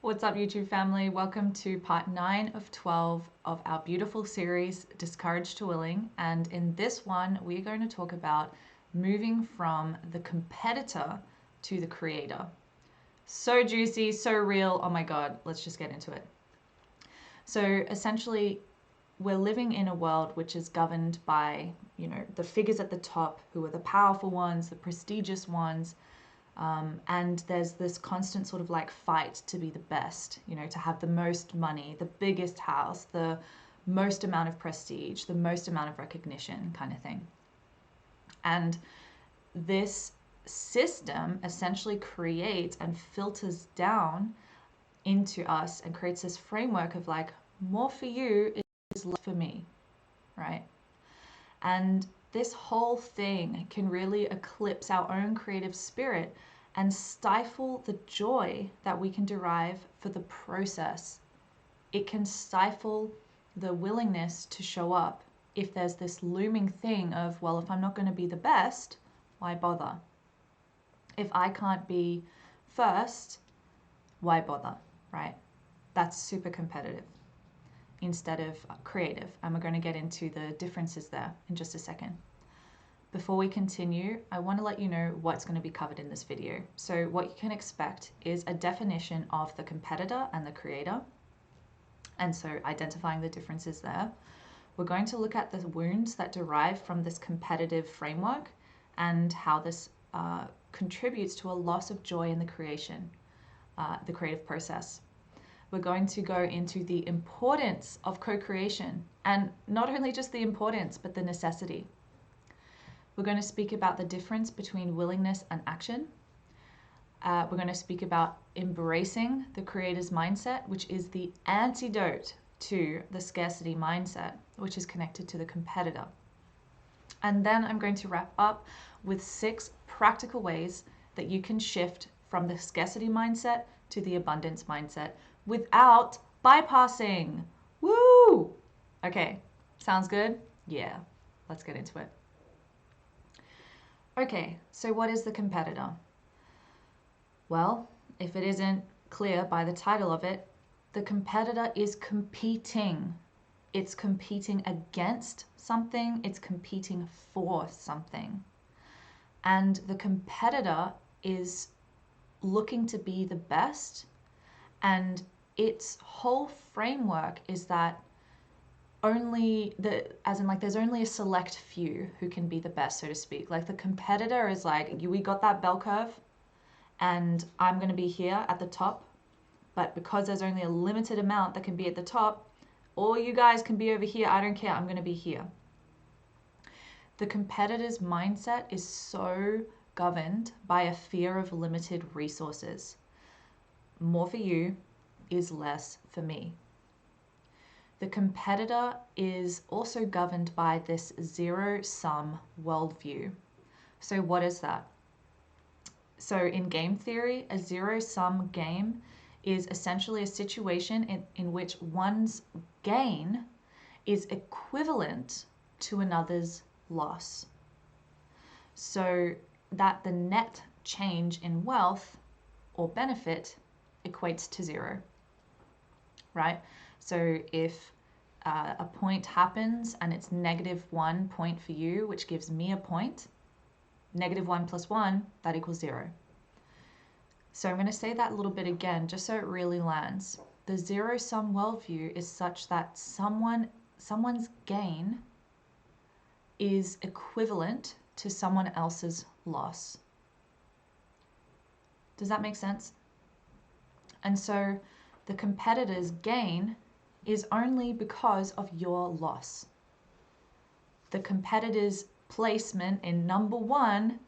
What's up, YouTube family? Welcome to part 9 of 12 of our beautiful series, Discouraged to Willing. And in this one, we're going to talk about moving from the competitor to the creator. So juicy, so real. Oh my God, let's just get into it. So essentially, we're living in a world which is governed by, the figures at the top who are the powerful ones, the prestigious ones. And there's this constant sort of like fight to be the best, to have the most money, the biggest house, the most amount of prestige, the most amount of recognition kind of thing. And this system essentially creates and filters down into us and creates this framework of like, more for you is less for me, right? And this whole thing can really eclipse our own creative spirit and stifle the joy that we can derive for the process. It can stifle the willingness to show up if there's this looming thing of, well, if I'm not going to be the best, why bother? If I can't be first, why bother, right? That's super competitive instead of creative. And we're going to get into the differences there in just a second. Before we continue, I want to let you know what's going to be covered in this video. So what you can expect is a definition of the competitor and the creator. And so identifying the differences there. We're going to look at the wounds that derive from this competitive framework and how this contributes to a loss of joy in the the creative process. We're going to go into the importance of co-creation, and not only just the importance, but the necessity. We're going to speak about the difference between willingness and action. We're going to speak about embracing the creator's mindset, which is the antidote to the scarcity mindset, which is connected to the competitor. And then I'm going to wrap up with 6 practical ways that you can shift from the scarcity mindset to the abundance mindset without bypassing. Woo! Okay, sounds good? Yeah, let's get into it. Okay, so what is the competitor? Well, if it isn't clear by the title of it, the competitor is competing. It's competing against something, it's competing for something. And the competitor is looking to be the best, and its whole framework is that there's only a select few who can be the best, so to speak. Like the competitor is like, we got that bell curve and I'm going to be here at the top, but because there's only a limited amount that can be at the top, all you guys can be over here. I don't care, I'm going to be here. The competitor's mindset is so governed by a fear of limited resources. More for you is less for me. The competitor is also governed by this zero-sum worldview. So what is that? So in game theory, a zero-sum game is essentially a situation in which one's gain is equivalent to another's loss. So that the net change in wealth or benefit equates to 0, right? So if a point happens and it's -1 point for you, which gives me a point, -1 + 1, that equals 0. So I'm going to say that a little bit again, just so it really lands. The zero-sum worldview is such that someone's gain is equivalent to someone else's loss. Does that make sense? And so the competitor's gain is only because of your loss. The competitor's placement in number 1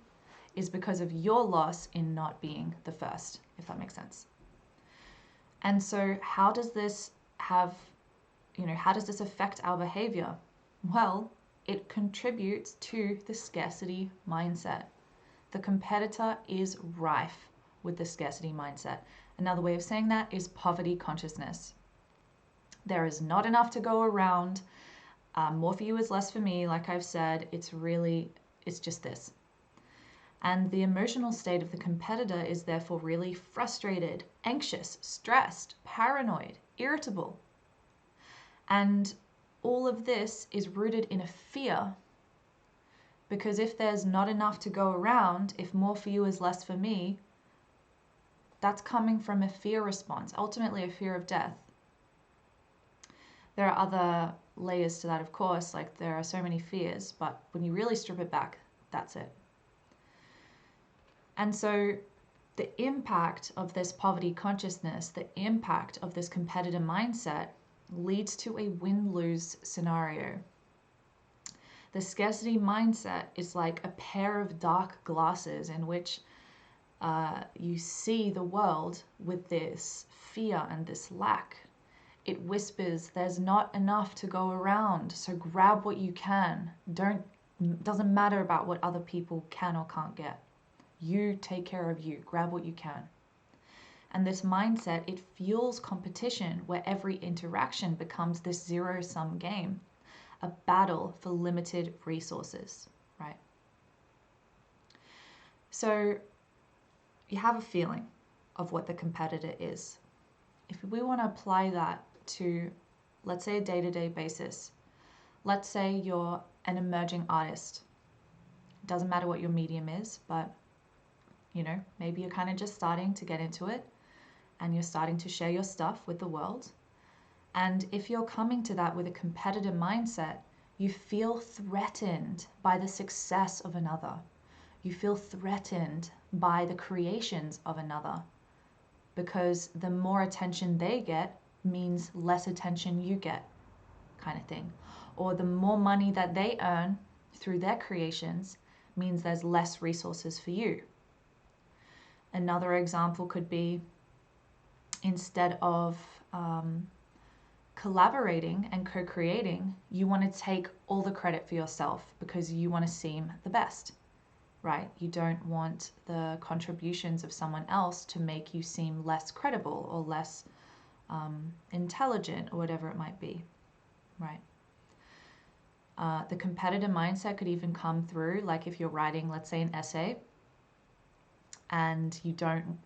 is because of your loss in not being the first, if that makes sense. And so how does this affect our behavior? Well, it contributes to the scarcity mindset. The competitor is rife with the scarcity mindset. Another way of saying that is poverty consciousness. There is not enough to go around. More for you is less for me. Like I've said, it's just this. And the emotional state of the competitor is therefore really frustrated, anxious, stressed, paranoid, irritable. And all of this is rooted in a fear, because if there's not enough to go around, if more for you is less for me, that's coming from a fear response, ultimately a fear of death. There are other layers to that, of course, like there are so many fears, but when you really strip it back, that's it. And so the impact of this poverty consciousness, the impact of this competitor mindset leads to a win-lose scenario. The scarcity mindset is like a pair of dark glasses in which you see the world with this fear and this lack. It whispers, there's not enough to go around, so grab what you can. Doesn't matter about what other people can or can't get. You take care of you, grab what you can. And this mindset, it fuels competition where every interaction becomes this zero-sum game, a battle for limited resources, right? So you have a feeling of what the competitor is. If we want to apply that to, let's say, a day-to-day basis, let's say you're an emerging artist. Doesn't matter what your medium is, but maybe you're kind of just starting to get into it and you're starting to share your stuff with the world. And if you're coming to that with a competitive mindset, you feel threatened by the success of another. You feel threatened by the creations of another, because the more attention they get means less attention you get, kind of thing. Or the more money that they earn through their creations means there's less resources for you. Another example could be, instead of collaborating and co-creating, you want to take all the credit for yourself because you want to seem the best, right? You don't want the contributions of someone else to make you seem less credible or less intelligent or whatever it might be, right? The competitive mindset could even come through, like if you're writing, let's say, an essay, and you don't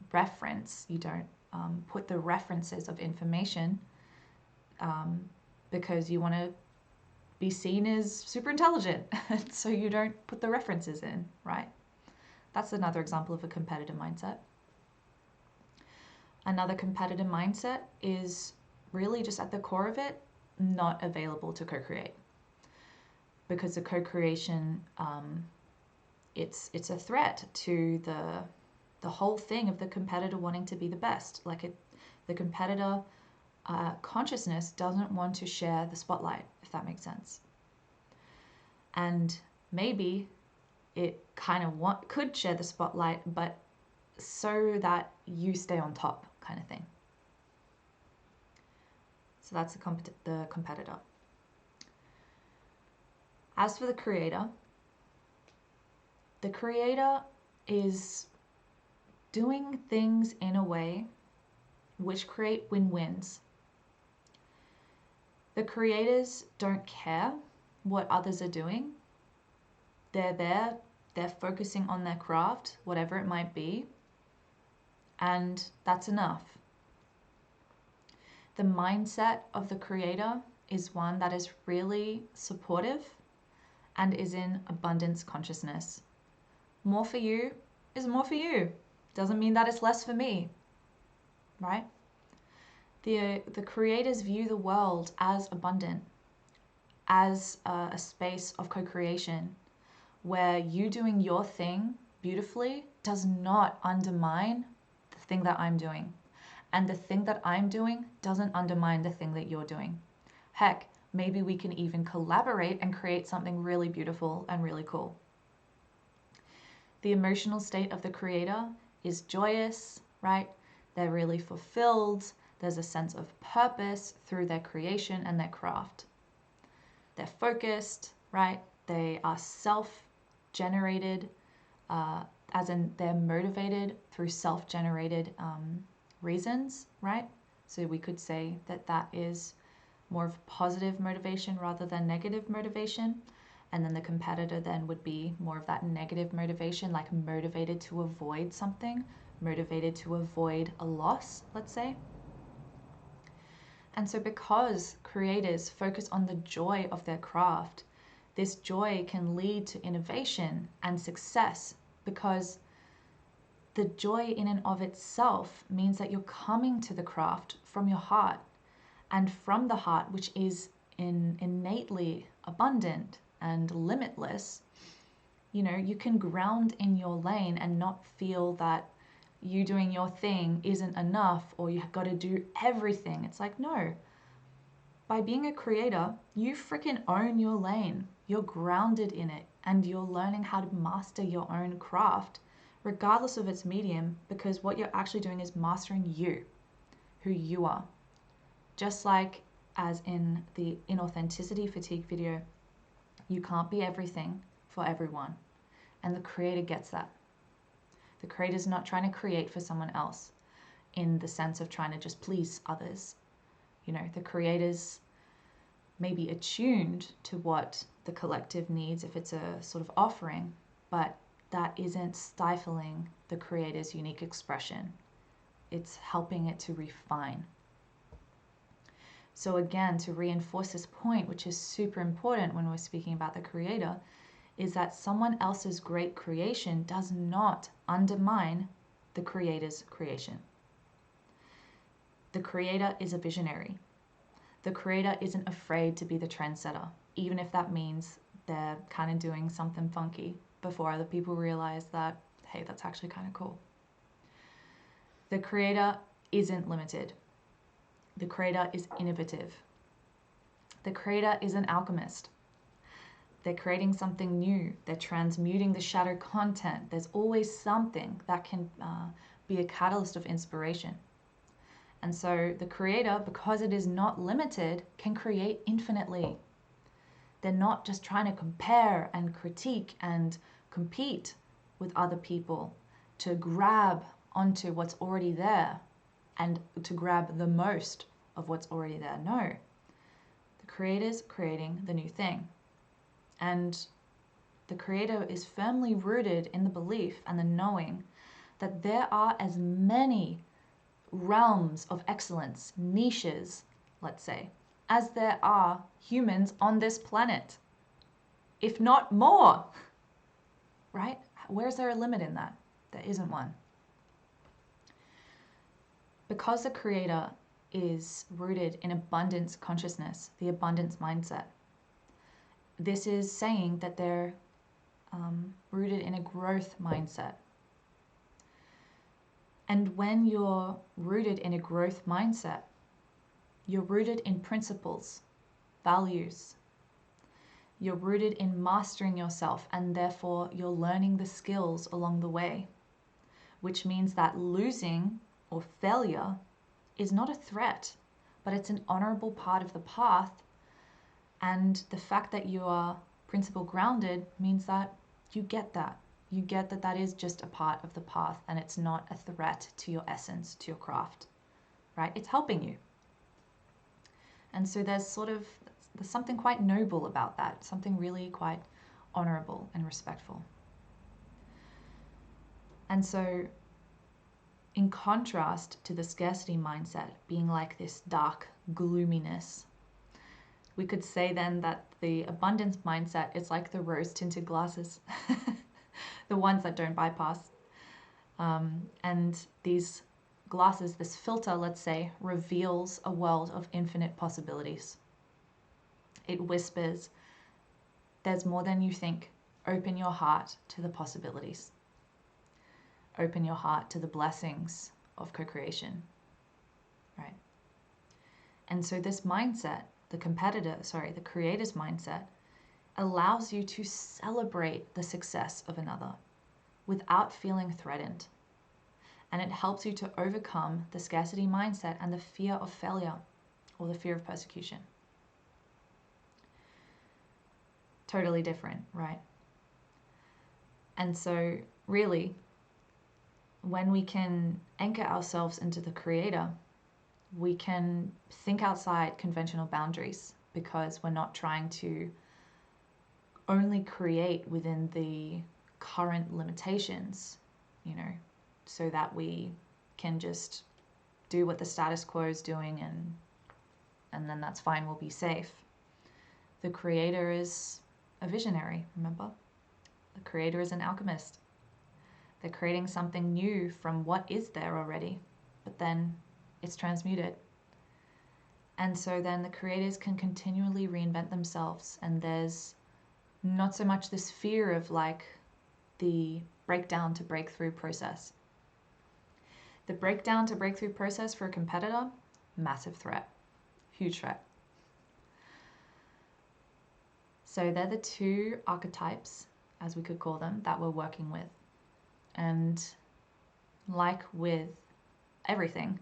put the references of information because you want to be seen as super intelligent, so you don't put the references in, right? That's another example of a competitive mindset. Another competitive mindset is really just at the core of it, not available to co-create. Because the co-creation, it's a threat to the whole thing of the competitor wanting to be the best. The competitor consciousness doesn't want to share the spotlight, if that makes sense. And maybe it kind of could share the spotlight, but so that you stay on top, kind of thing. So that's the competitor. As for the creator is doing things in a way which create win-wins. The creators don't care what others are doing. They're focusing on their craft, whatever it might be, and that's enough. The mindset of the creator is one that is really supportive and is in abundance consciousness. More for you is more for you. Doesn't mean that it's less for me, right? The creators view the world as abundant, as a space of co-creation, where you doing your thing beautifully does not undermine the thing that I'm doing. And the thing that I'm doing doesn't undermine the thing that you're doing. Heck, maybe we can even collaborate and create something really beautiful and really cool. The emotional state of the creator is joyous, right? They're really fulfilled. There's a sense of purpose through their creation and their craft. They're focused, right? They are self-generated, as in they're motivated through self-generated reasons, right? So we could say that is more of positive motivation rather than negative motivation. And then the competitor then would be more of that negative motivation, like motivated to avoid something, motivated to avoid a loss, let's say. And so because creators focus on the joy of their craft, this joy can lead to innovation and success, because the joy in and of itself means that you're coming to the craft from your heart, and from the heart, which is innately abundant and limitless. You can ground in your lane and not feel that you doing your thing isn't enough, or you've got to do everything. It's like, no. By being a creator, you freaking own your lane. You're grounded in it, and you're learning how to master your own craft, regardless of its medium, because what you're actually doing is mastering you, who you are. Just like as in the inauthenticity fatigue video, you can't be everything for everyone. And the creator gets that. The creator's not trying to create for someone else in the sense of trying to just please others. The creator's maybe attuned to what the collective needs if it's a sort of offering, but that isn't stifling the creator's unique expression. It's helping it to refine. So again, to reinforce this point, which is super important when we're speaking about the creator, is that someone else's great creation does not undermine the creator's creation. The creator is a visionary. The creator isn't afraid to be the trendsetter, even if that means they're kind of doing something funky before other people realize that, hey, that's actually kind of cool. The creator isn't limited. The creator is innovative. The creator is an alchemist. They're creating something new. They're transmuting the shadow content. There's always something that can be a catalyst of inspiration. And so the creator, because it is not limited, can create infinitely. They're not just trying to compare and critique and compete with other people to grab onto what's already there and to grab the most of what's already there. No. The creator's creating the new thing. And the creator is firmly rooted in the belief and the knowing that there are as many realms of excellence, niches, let's say, as there are humans on this planet, if not more, right? Where's there a limit in that? There isn't one. Because the creator is rooted in abundance consciousness, the abundance mindset, this is saying that they're rooted in a growth mindset. And when you're rooted in a growth mindset, you're rooted in principles, values. You're rooted in mastering yourself, and therefore you're learning the skills along the way, which means that losing or failure is not a threat, but it's an honorable part of the path. And the fact that you are principle grounded means that you get that. You get that that is just a part of the path, and it's not a threat to your essence, to your craft, right? It's helping you. And so there's something quite noble about that, something really quite honorable and respectful. And so in contrast to the scarcity mindset being like this dark gloominess, we could say then that the abundance mindset is like the rose-tinted glasses, the ones that don't bypass. And these glasses, this filter, let's say, reveals a world of infinite possibilities. It whispers, there's more than you think. Open your heart to the possibilities. Open your heart to the blessings of co-creation, right? And so this mindset, the creator's mindset, allows you to celebrate the success of another without feeling threatened. And it helps you to overcome the scarcity mindset and the fear of failure or the fear of persecution. Totally different, right? And so really, when we can anchor ourselves into the creator, we can think outside conventional boundaries, because we're not trying to only create within the current limitations, so that we can just do what the status quo is doing, and then that's fine, we'll be safe. The creator is a visionary, remember? The creator is an alchemist. They're creating something new from what is there already, but then it's transmuted. And so then the creators can continually reinvent themselves, and there's not so much this fear of like the breakdown to breakthrough process. The breakdown to breakthrough process for a competitor, massive threat, huge threat. So they're the two archetypes, as we could call them, that we're working with. And like with everything,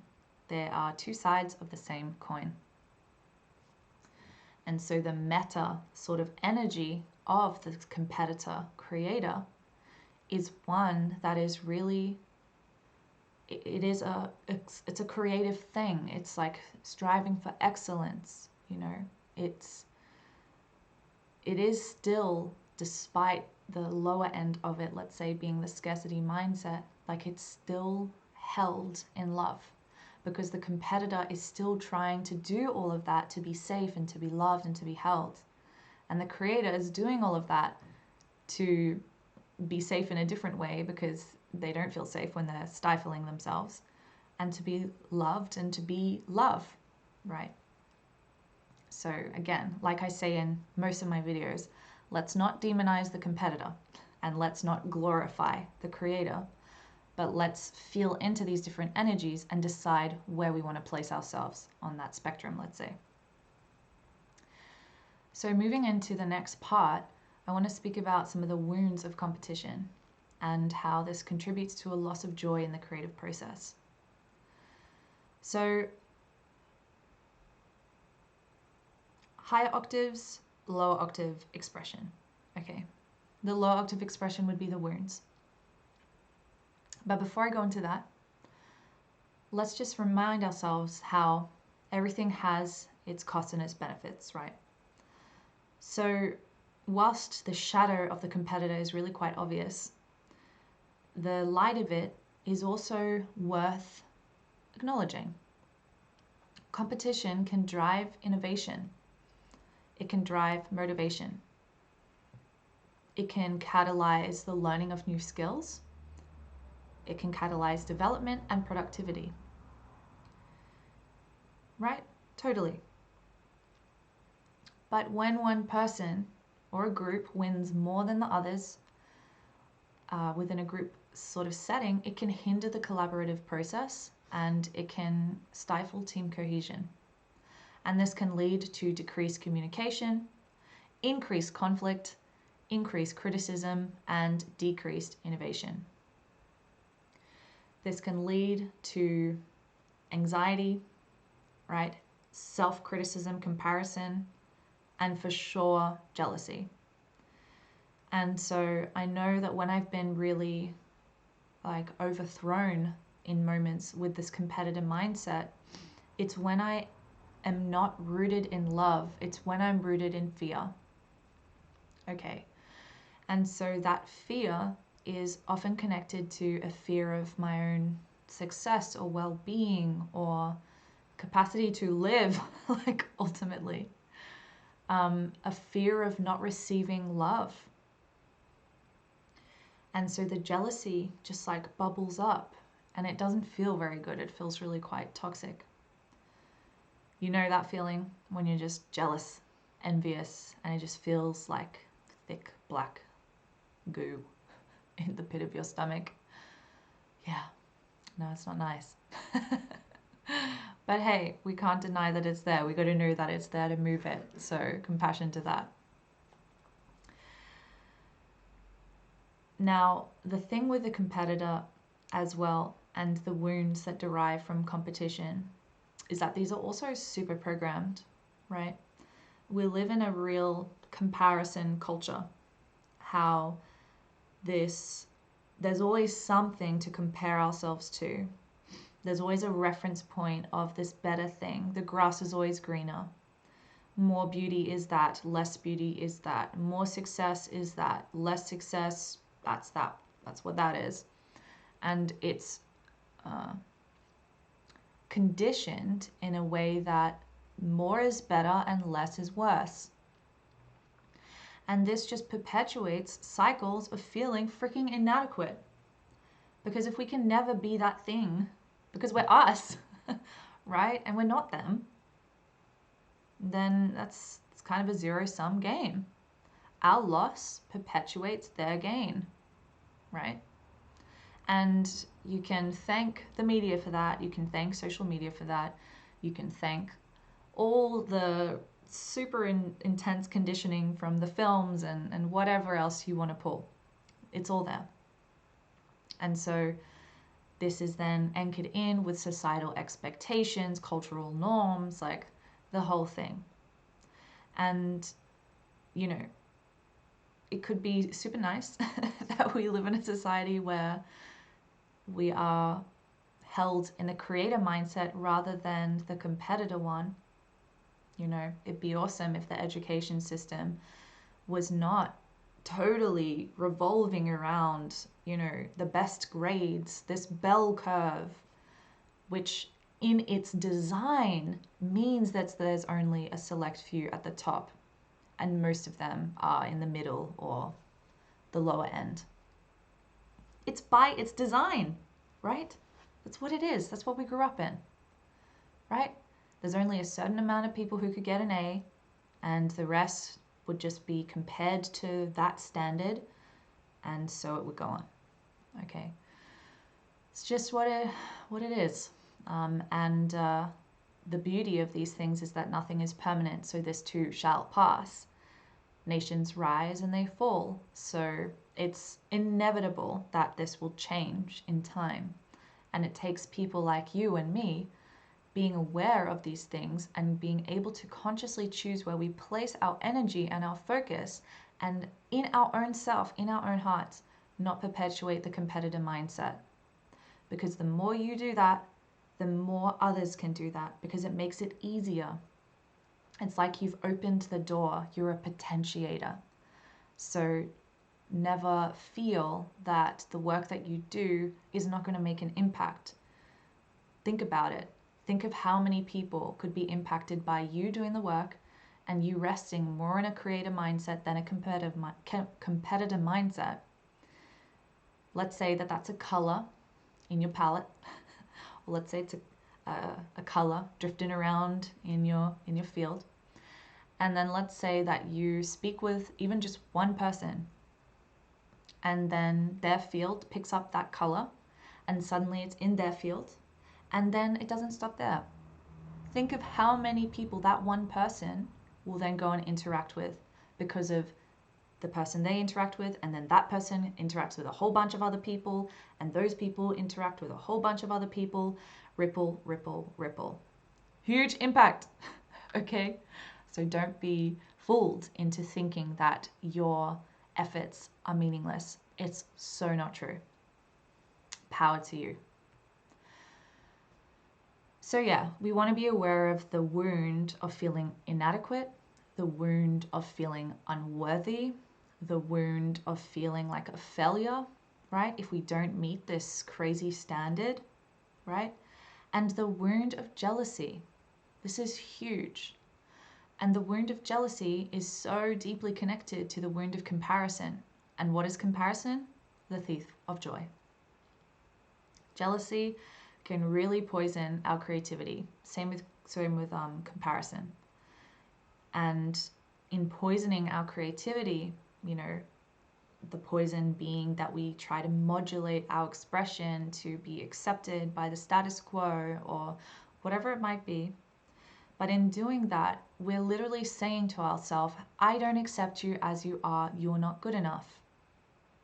there are two sides of the same coin. And so the meta sort of energy of the competitor creator is one that is really, it's a creative thing. It's like striving for excellence, it is still, despite the lower end of it, let's say being the scarcity mindset, like it's still held in love, because the competitor is still trying to do all of that to be safe and to be loved and to be held. And the creator is doing all of that to be safe in a different way, because they don't feel safe when they're stifling themselves, and to be loved and to be love, right? So again, like I say in most of my videos, let's not demonize the competitor and let's not glorify the creator, but let's feel into these different energies and decide where we want to place ourselves on that spectrum, let's say. So moving into the next part, I want to speak about some of the wounds of competition and how this contributes to a loss of joy in the creative process. So higher octaves, lower octave expression. Okay, the lower octave expression would be the wounds. But before I go into that, let's just remind ourselves how everything has its costs and its benefits, right? So whilst the shadow of the competitor is really quite obvious, the light of it is also worth acknowledging. Competition can drive innovation. It can drive motivation. It can catalyze the learning of new skills. It can catalyze development and productivity. Right? Totally. But when one person or a group wins more than the others within a group sort of setting, it can hinder the collaborative process and it can stifle team cohesion. And this can lead to decreased communication, increased conflict, increased criticism, and decreased innovation. This can lead to anxiety, right? Self-criticism, comparison, and for sure, jealousy. And so I know that when I've been really like overthrown in moments with this competitive mindset, it's when I am not rooted in love. It's when I'm rooted in fear. Okay. And so that fear is often connected to a fear of my own success or well-being or capacity to live, like ultimately. A fear of not receiving love. And so the jealousy just like bubbles up and it doesn't feel very good. It feels really quite toxic. You know that feeling when you're just jealous, envious, and it just feels like thick black goo in the pit of your stomach. Yeah, no, it's not nice. But hey, we can't deny that it's there. We got to know that it's there to move it. So compassion to that. Now, the thing with the competitor as well, and the wounds that derive from competition, is that these are also super programmed, right? We live in a real comparison culture. How there's always something to compare ourselves to. There's always a reference point of this better thing. The grass is always greener. More beauty is that, less beauty is that, more success is that, less success, that's that. That's what that is. And it's conditioned in a way that more is better and less is worse. And this just perpetuates cycles of feeling freaking inadequate. Because if we can never be that thing, because we're us, right? And we're not them, then it's kind of a zero-sum game. Our loss perpetuates their gain, right? And you can thank the media for that. You can thank social media for that. You can thank all the super intense conditioning from the films and whatever else you want to pull. It's all there. And so this is then anchored in with societal expectations, cultural norms, like the whole thing. And, you know, it could be super nice that we live in a society where we are held in a creator mindset rather than the competitor one. You know, it'd be awesome if the education system was not totally revolving around, you know, the best grades, this bell curve, which in its design means that there's only a select few at the top and most of them are in the middle or the lower end. It's by its design, right? That's what it is. That's what we grew up in, right? There's only a certain amount of people who could get an A, and the rest would just be compared to that standard, and so it would go on. Okay, it's just what it is. And the beauty of these things is that nothing is permanent, so this too shall pass. Nations rise and they fall, so it's inevitable that this will change in time. And it takes people like you and me being aware of these things and being able to consciously choose where we place our energy and our focus, and in our own self, in our own hearts, not perpetuate the competitor mindset. Because the more you do that, the more others can do that, because it makes it easier. It's like you've opened the door, you're a potentiator. So never feel that the work that you do is not going to make an impact. Think about it. Think of how many people could be impacted by you doing the work and you resting more in a creative mindset than a competitive mindset. Let's say that that's a color in your palette. Or let's say it's a color drifting around in your field. And then let's say that you speak with even just one person, and then their field picks up that color and suddenly it's in their field. And then it doesn't stop there. Think of how many people that one person will then go and interact with because of the person they interact with, and then that person interacts with a whole bunch of other people, and those people interact with a whole bunch of other people. Ripple, ripple, ripple. Huge impact, okay? So don't be fooled into thinking that your efforts are meaningless. It's so not true. Power to you. So yeah, we want to be aware of the wound of feeling inadequate, the wound of feeling unworthy, the wound of feeling like a failure, right? If we don't meet this crazy standard, right? And the wound of jealousy. This is huge. And the wound of jealousy is so deeply connected to the wound of comparison. And what is comparison? The thief of joy. Jealousy can really poison our creativity. Same with comparison. And in poisoning our creativity, you know, the poison being that we try to modulate our expression to be accepted by the status quo or whatever it might be. But in doing that, we're literally saying to ourselves, I don't accept you as you are. You're not good enough,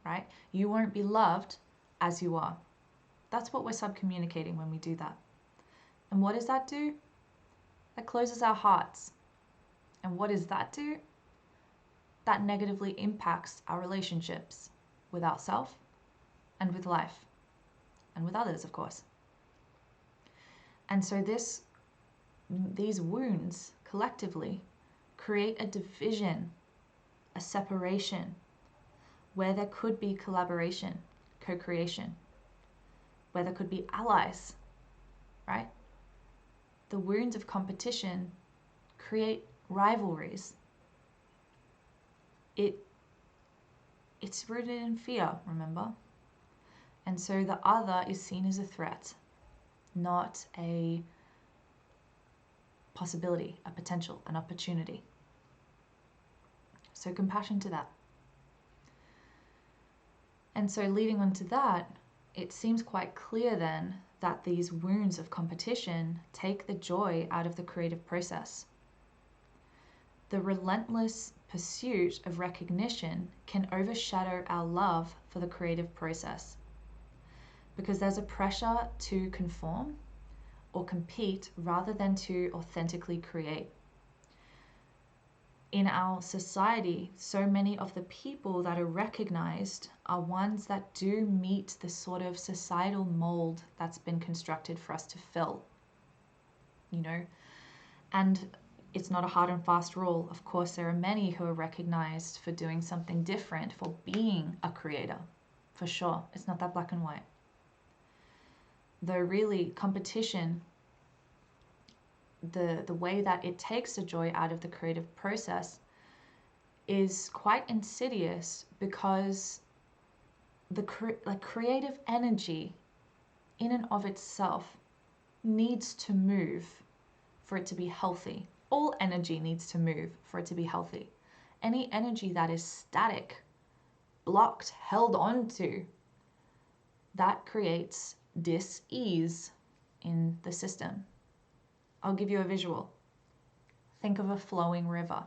right? You won't be loved as you are. That's what we're subcommunicating when we do that. And what does that do? That closes our hearts. And what does that do? That negatively impacts our relationships with ourselves and with life and with others, of course. And so these wounds collectively create a division, a separation, where there could be collaboration, co-creation, where there could be allies, right? The wounds of competition create rivalries. It's rooted in fear, remember? And so the other is seen as a threat, not a possibility, a potential, an opportunity. So compassion to that. And so leading on to that, it seems quite clear then that these wounds of competition take the joy out of the creative process. The relentless pursuit of recognition can overshadow our love for the creative process because there's a pressure to conform or compete rather than to authentically create. In our society, so many of the people that are recognized are ones that do meet the sort of societal mold that's been constructed for us to fill, you know? And it's not a hard and fast rule. Of course, there are many who are recognized for doing something different, for being a creator, for sure. It's not that black and white. Though really, competition, the way that it takes the joy out of the creative process is quite insidious because the creative energy in and of itself needs to move for it to be healthy. All energy needs to move for it to be healthy. Any energy that is static, blocked, held onto, that creates dis-ease in the system. I'll give you a visual. Think of a flowing river.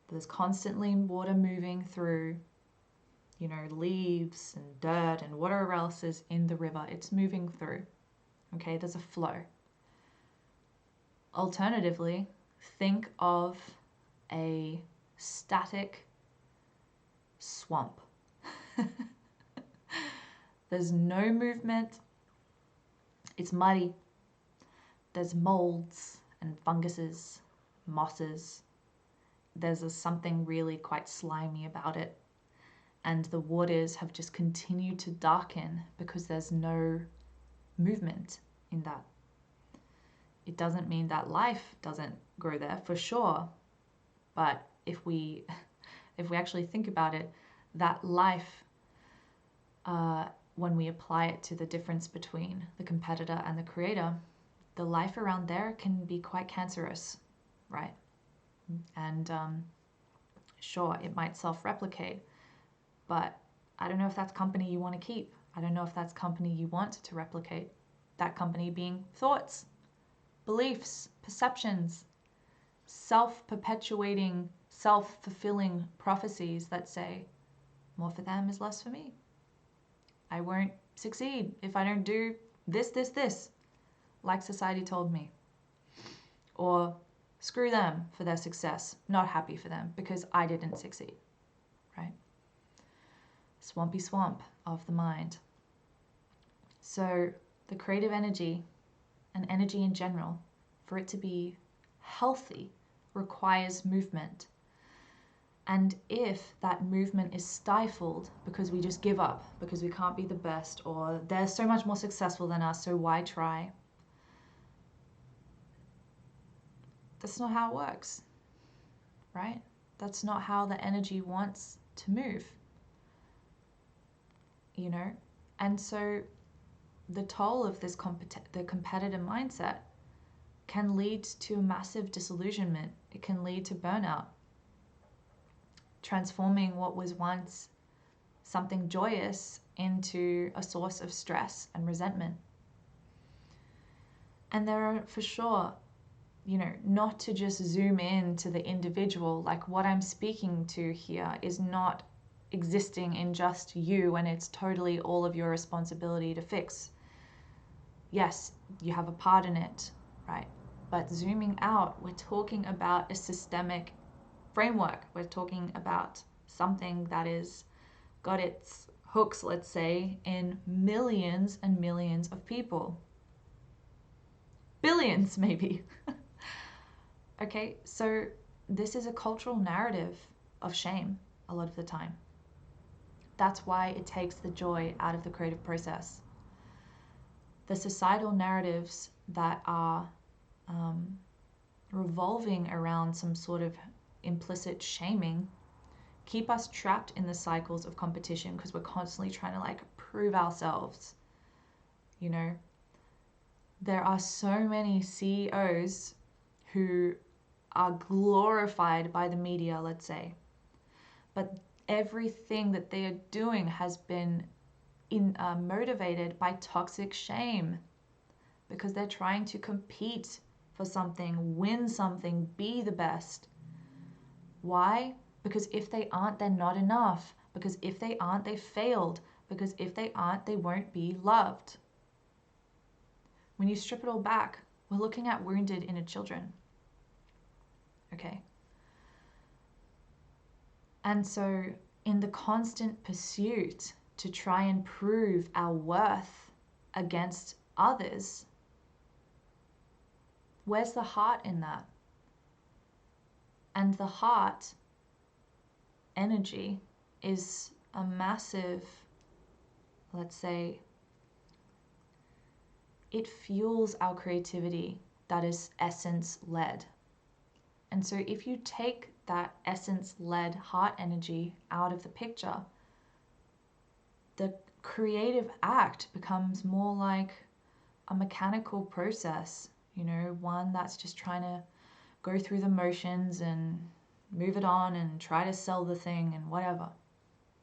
There's constantly water moving through, you know, leaves and dirt and whatever else is in the river. It's moving through. Okay, there's a flow. Alternatively, think of a static swamp. There's no movement. It's muddy. There's molds and funguses, mosses. There's something really quite slimy about it. And the waters have just continued to darken because there's no movement in that. It doesn't mean that life doesn't grow there, for sure. But if we actually think about it, that life, when we apply it to the difference between the competitor and the creator, the life around there can be quite cancerous, right? And sure, it might self-replicate, but I don't know if that's company you want to keep. I don't know if that's company you want to replicate. That company being thoughts, beliefs, perceptions, self-perpetuating, self-fulfilling prophecies that say, more for them is less for me. I won't succeed if I don't do this, like society told me. Or screw them for their success, not happy for them because I didn't succeed, right? Swampy swamp of the mind. So the creative energy and energy in general, for it to be healthy, requires movement. And if that movement is stifled because we just give up, because we can't be the best, or they're so much more successful than us, so why try? That's not how it works, right? That's not how the energy wants to move, you know? And so the toll of this the competitive mindset can lead to a massive disillusionment. It can lead to burnout, transforming what was once something joyous into a source of stress and resentment. And there are, for sure, you know, not to just zoom in to the individual, like what I'm speaking to here is not existing in just you and it's totally all of your responsibility to fix. Yes, you have a part in it, right? But zooming out, we're talking about a systemic framework. We're talking about something that is got its hooks, let's say, in millions and millions of people. Billions, maybe. Okay, so this is a cultural narrative of shame a lot of the time. That's why it takes the joy out of the creative process. The societal narratives that are revolving around some sort of implicit shaming keep us trapped in the cycles of competition because we're constantly trying to like prove ourselves. You know, there are so many CEOs who are glorified by the media, let's say, but everything that they are doing has been motivated by toxic shame because they're trying to compete for something, win something, be the best. Why? Because if they aren't, they're not enough. Because if they aren't, they failed. Because if they aren't, they won't be loved. When you strip it all back, we're looking at wounded inner children. Okay? And so, in the constant pursuit to try and prove our worth against others, where's the heart in that? And the heart energy is a massive, let's say, it fuels our creativity that is essence-led. And so if you take that essence-led heart energy out of the picture, the creative act becomes more like a mechanical process, you know, one that's just trying to go through the motions and move it on and try to sell the thing and whatever,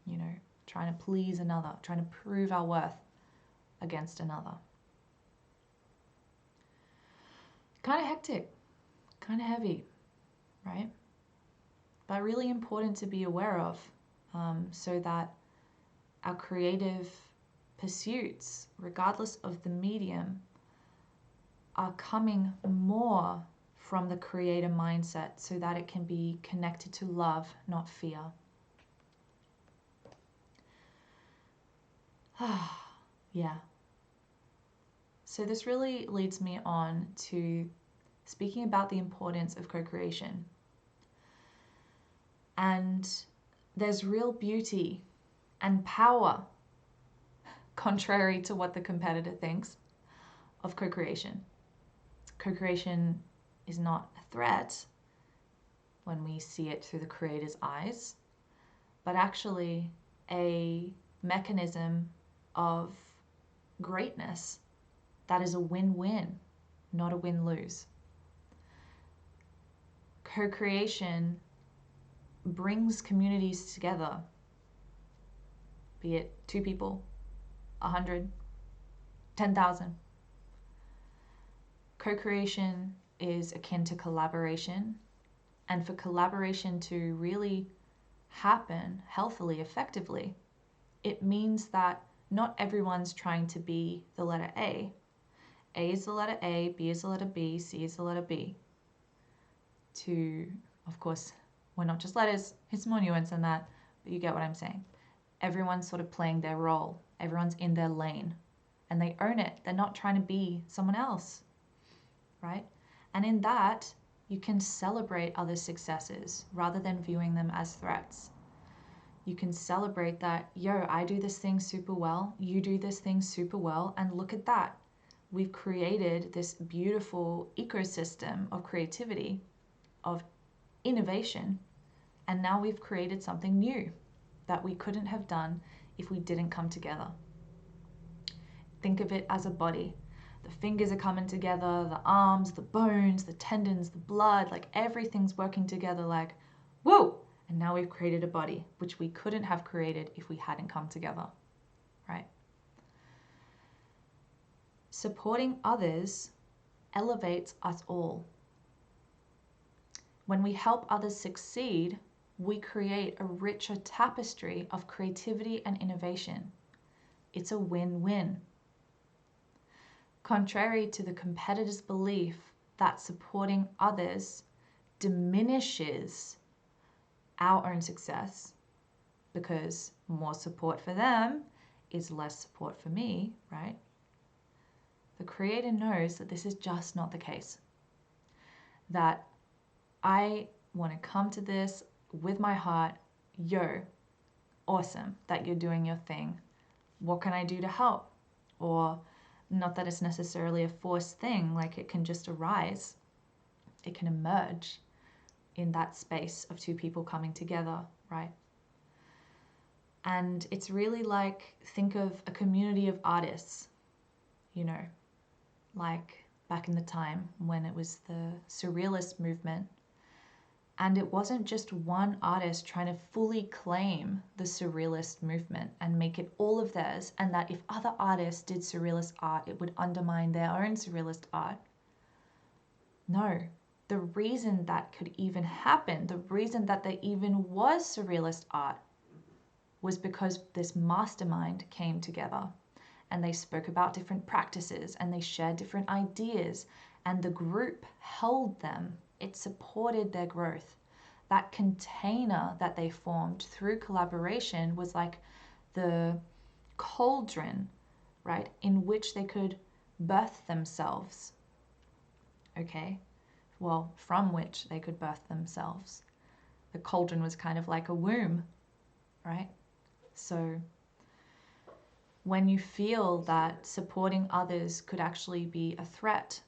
you know, trying to please another, trying to prove our worth against another. Kind of hectic, kind of heavy, right? But really important to be aware of, so that our creative pursuits, regardless of the medium, are coming more from the creator mindset so that it can be connected to love, not fear. Yeah. So this really leads me on to speaking about the importance of co-creation. And there's real beauty and power, contrary to what the competitor thinks, of co-creation. Co-creation is not a threat when we see it through the creator's eyes, but actually a mechanism of greatness that is a win-win, not a win-lose. Co-creation brings communities together, be it 2 people, 100, 10,000. Co-creation is akin to collaboration, and for collaboration to really happen healthily, effectively, it means that not everyone's trying to be the letter A. A is the letter A, B is the letter B, C is the letter B. Of course, we're not just letters, it's more nuance than that, but you get what I'm saying. Everyone's sort of playing their role. Everyone's in their lane, and they own it. They're not trying to be someone else, right? And in that, you can celebrate other successes rather than viewing them as threats. You can celebrate that, yo, I do this thing super well, you do this thing super well, and look at that. We've created this beautiful ecosystem of creativity, of innovation, and now we've created something new that we couldn't have done if we didn't come together. Think of it as a body. The fingers are coming together, the arms, the bones, the tendons, the blood, like everything's working together like, whoa! And now we've created a body, which we couldn't have created if we hadn't come together, right? Supporting others elevates us all. When we help others succeed, we create a richer tapestry of creativity and innovation. It's a win-win. Contrary to the competitor's belief that supporting others diminishes our own success, because more support for them is less support for me, right? The creator knows that this is just not the case. That I want to come to this with my heart. Yo, awesome that you're doing your thing. What can I do to help? Or not that it's necessarily a forced thing, like it can just arise, it can emerge in that space of two people coming together, right? And it's really like, think of a community of artists, you know, like back in the time when it was the surrealist movement. And it wasn't just one artist trying to fully claim the surrealist movement and make it all of theirs, and that if other artists did surrealist art, it would undermine their own surrealist art. No, the reason that could even happen, the reason that there even was surrealist art, was because this mastermind came together and they spoke about different practices and they shared different ideas, and the group held them. It supported their growth. That container that they formed through collaboration was like the cauldron, right, in which they could birth themselves. Okay? Well, from which they could birth themselves. The cauldron was kind of like a womb, right? So when you feel that supporting others could actually be a threat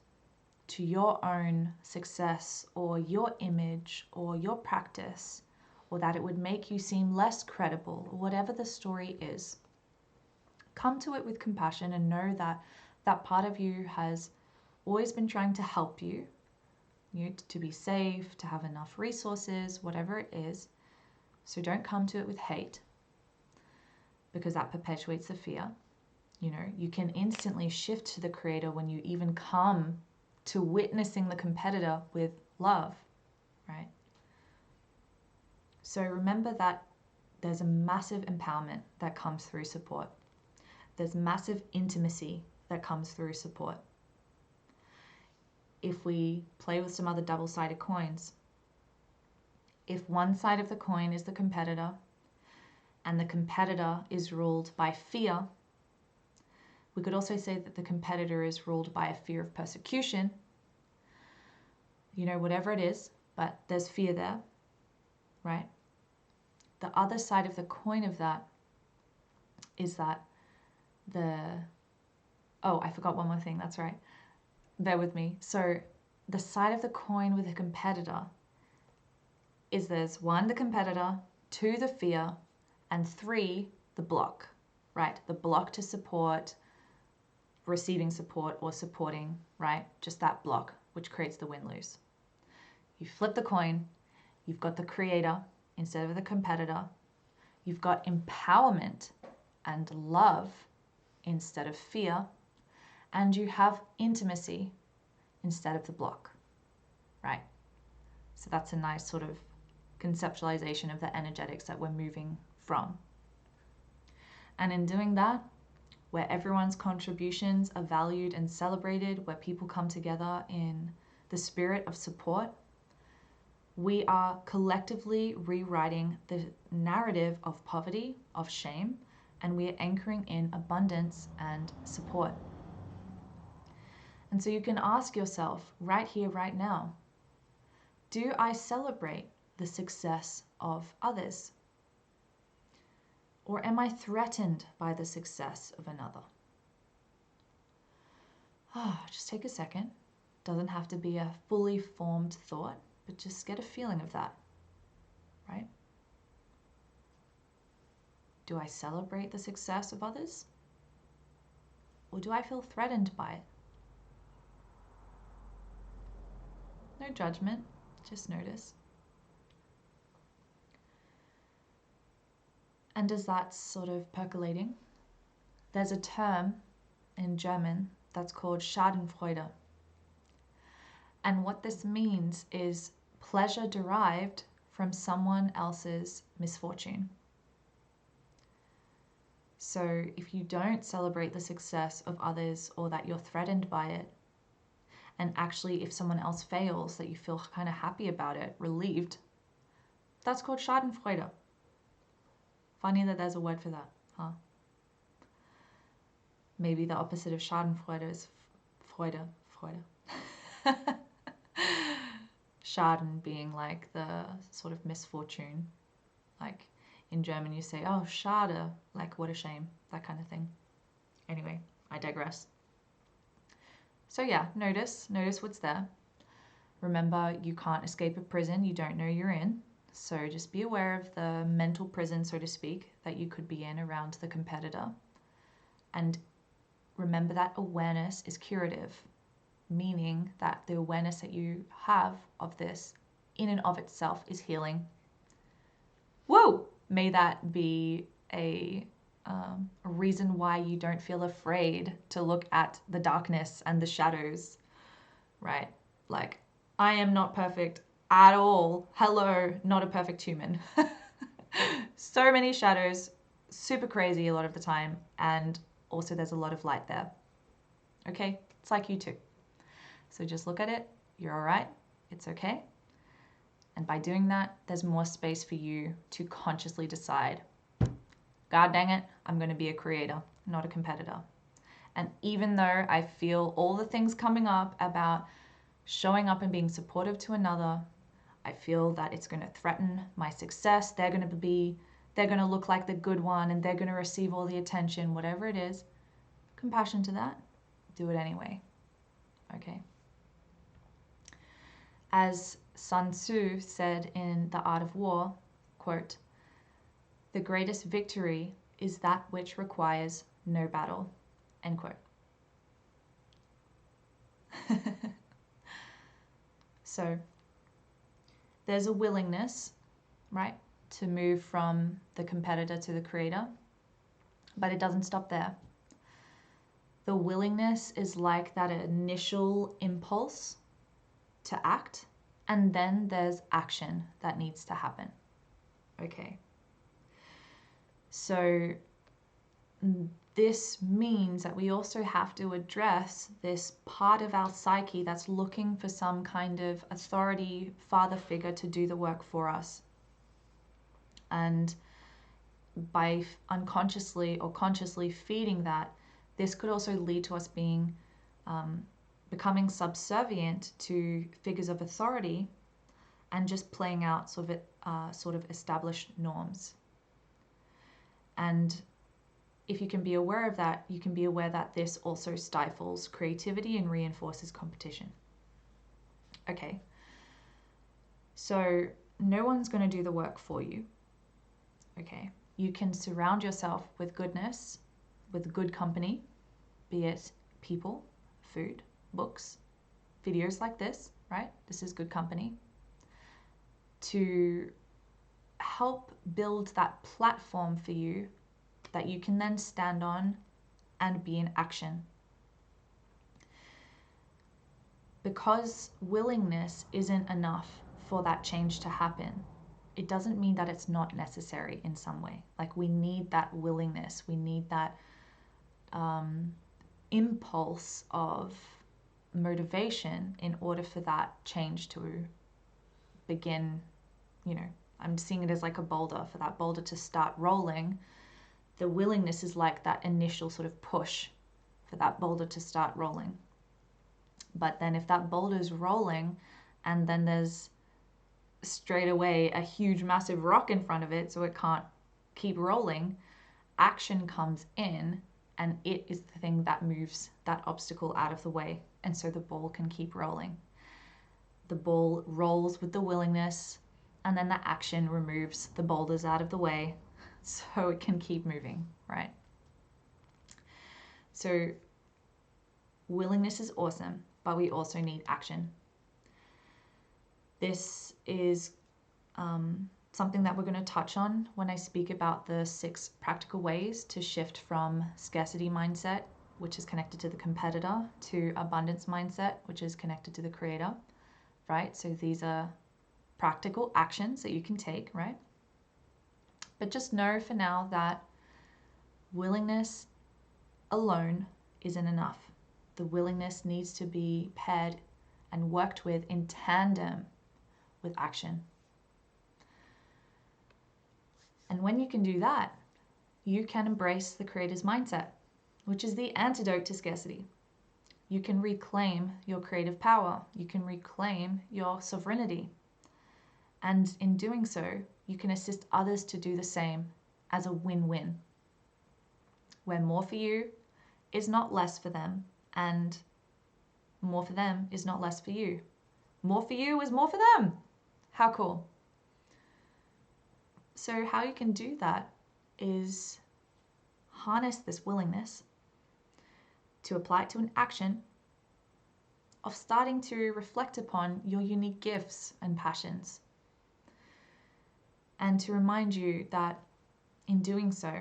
to your own success or your image or your practice, or that it would make you seem less credible, or whatever the story is, come to it with compassion and know that that part of you has always been trying to help you, to be safe, to have enough resources, whatever it is. So don't come to it with hate, because that perpetuates the fear. You know, you can instantly shift to the creator when you even come to witnessing the competitor with love, right? So remember that there's a massive empowerment that comes through support. There's massive intimacy that comes through support. If we play with some other double-sided coins, if one side of the coin is the competitor and the competitor is ruled by fear, we could also say that the competitor is ruled by a fear of persecution. You know, whatever it is, but there's fear there, right? The other side of the coin of that is that I forgot one more thing, that's right. Bear with me. So the side of the coin with a competitor is there's 1, the competitor, 2, the fear, and 3, the block, right? The block to support, receiving support or supporting, right? Just that block, which creates the win-lose. You flip the coin, you've got the creator instead of the competitor. You've got empowerment and love instead of fear. And you have intimacy instead of the block, right? So that's a nice sort of conceptualization of the energetics that we're moving from. And in doing that, where everyone's contributions are valued and celebrated, where people come together in the spirit of support, we are collectively rewriting the narrative of poverty, of shame, and we are anchoring in abundance and support. And so you can ask yourself right here, right now, do I celebrate the success of others? Or am I threatened by the success of another? Just take a second. Doesn't have to be a fully formed thought, but just get a feeling of that, right? Do I celebrate the success of others? Or do I feel threatened by it? No judgment, just notice. And as that's sort of percolating, there's a term in German that's called Schadenfreude. And what this means is pleasure derived from someone else's misfortune. So if you don't celebrate the success of others, or that you're threatened by it, and actually if someone else fails, that you feel kind of happy about it, relieved, that's called Schadenfreude. Funny that there's a word for that, huh? Maybe the opposite of Schadenfreude is Freude. Schaden being like the sort of misfortune. Like in German, you say, oh, schade, like what a shame, that kind of thing. Anyway, I digress. So yeah, notice what's there. Remember, you can't escape a prison you don't know you're in. So just be aware of the mental prison, so to speak, that you could be in around the competitor. And remember that awareness is curative, meaning that the awareness that you have of this in and of itself is healing. Whoa! May that be a reason why you don't feel afraid to look at the darkness and the shadows, right? Like, I am not perfect at all. Hello, not a perfect human. So many shadows, super crazy a lot of the time, and also there's a lot of light there. Okay, it's like you too. So just look at it, you're all right, it's okay. And by doing that, there's more space for you to consciously decide, God dang it, I'm going to be a creator, not a competitor. And even though I feel all the things coming up about showing up and being supportive to another, I feel that it's going to threaten my success. They're going to look like the good one and they're going to receive all the attention, whatever it is. Compassion to that. Do it anyway. Okay. As Sun Tzu said in The Art of War, quote, "The greatest victory is that which requires no battle," end quote. So there's a willingness, right, to move from the competitor to the creator, but it doesn't stop there. The willingness is like that initial impulse to act, and then there's action that needs to happen. Okay. So this means that we also have to address this part of our psyche that's looking for some kind of authority, father figure to do the work for us. And by unconsciously or consciously feeding that, this could also lead to us being becoming subservient to figures of authority and just playing out sort of established norms. And if you can be aware of that, you can be aware that this also stifles creativity and reinforces competition. Okay, so no one's going to do the work for you. Okay, you can surround yourself with goodness, with good company, be it people, food, books, videos like this, right? This is good company, to help build that platform for you that you can then stand on and be in action. Because willingness isn't enough for that change to happen, it doesn't mean that it's not necessary in some way. Like, we need that willingness, we need that impulse of motivation in order for that change to begin. I'm seeing it as like a boulder. For that boulder to start rolling, the willingness is like that initial sort of push for that boulder to start rolling. But then if that boulder's rolling and then there's straight away a huge massive rock in front of it so it can't keep rolling, action comes in and it is the thing that moves that obstacle out of the way, and so the ball can keep rolling. The ball rolls with the willingness, and then the action removes the boulders out of the way so it can keep moving, right? So willingness is awesome, but we also need action. This is something that we're going to touch on when I speak about the 6 practical ways to shift from scarcity mindset, which is connected to the competitor, to abundance mindset, which is connected to the creator, right? So these are practical actions that you can take, right? But just know for now that willingness alone isn't enough. The willingness needs to be paired and worked with in tandem with action. And when you can do that, you can embrace the creator's mindset, which is the antidote to scarcity. you can reclaim your creative power. You can reclaim your sovereignty. And in doing so, you can assist others to do the same as a win-win, where more for you is not less for them, and more for them is not less for you. More for you is more for them. How cool. So how you can do that is harness this willingness to apply it to an action of starting to reflect upon your unique gifts and passions. And to remind you that in doing so,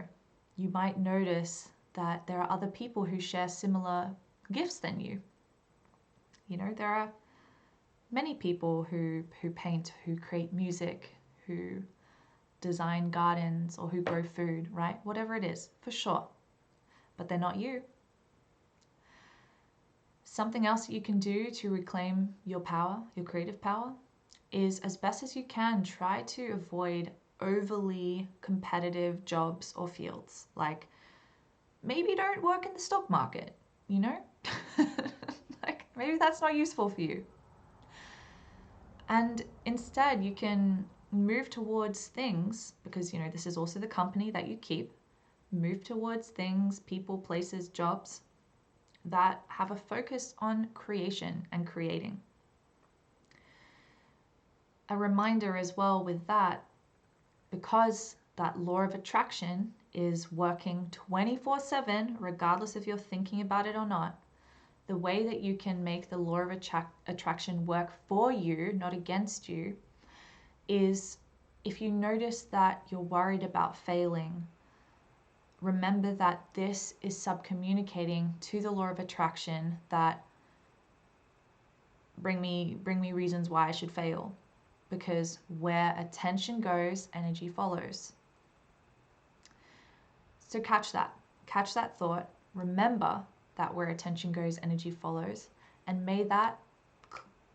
you might notice that there are other people who share similar gifts than you. You know, there are many people who paint, who create music, who design gardens, or who grow food, right? Whatever it is, for sure. But they're not you. Something else you can do to reclaim your power, your creative power, is as best as you can, try to avoid overly competitive jobs or fields. Like, maybe don't work in the stock market, you know? Like, maybe that's not useful for you. And instead, you can move towards things, because, you know, this is also the company that you keep, move towards things, people, places, jobs that have a focus on creation and creating. A reminder as well with that, because that law of attraction is working 24/7, regardless if you're thinking about it or not, the way that you can make the law of attraction work for you, not against you, is if you notice that you're worried about failing, remember that this is subcommunicating to the law of attraction that bring me reasons why I should fail. Because where attention goes, energy follows. So catch that thought. Remember that where attention goes, energy follows. And may that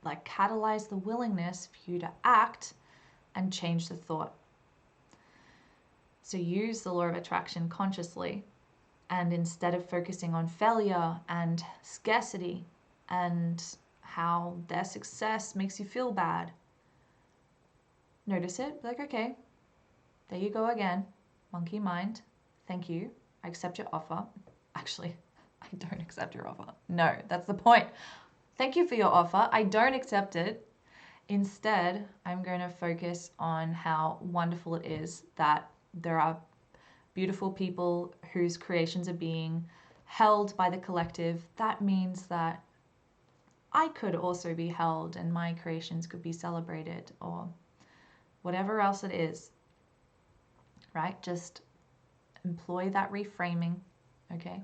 like catalyze the willingness for you to act and change the thought. So use the law of attraction consciously. And instead of focusing on failure and scarcity and how their success makes you feel bad, notice it, be like, okay, there you go again, monkey mind, thank you, I accept your offer. Actually, I don't accept your offer. No, that's the point. Thank you for your offer, I don't accept it. Instead, I'm going to focus on how wonderful it is that there are beautiful people whose creations are being held by the collective. That means that I could also be held and my creations could be celebrated, or whatever else it is, right? Just employ that reframing, okay?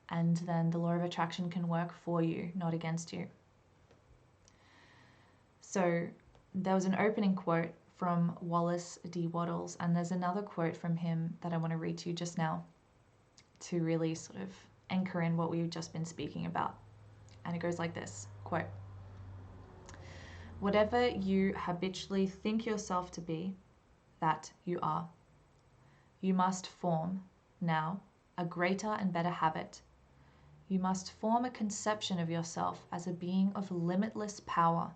And then the law of attraction can work for you, not against you. So there was an opening quote from Wallace D. Wattles, and there's another quote from him that I want to read to you just now to really sort of anchor in what we've just been speaking about. And it goes like this, quote, "Whatever you habitually think yourself to be, that you are. You must form, now, a greater and better habit. You must form a conception of yourself as a being of limitless power,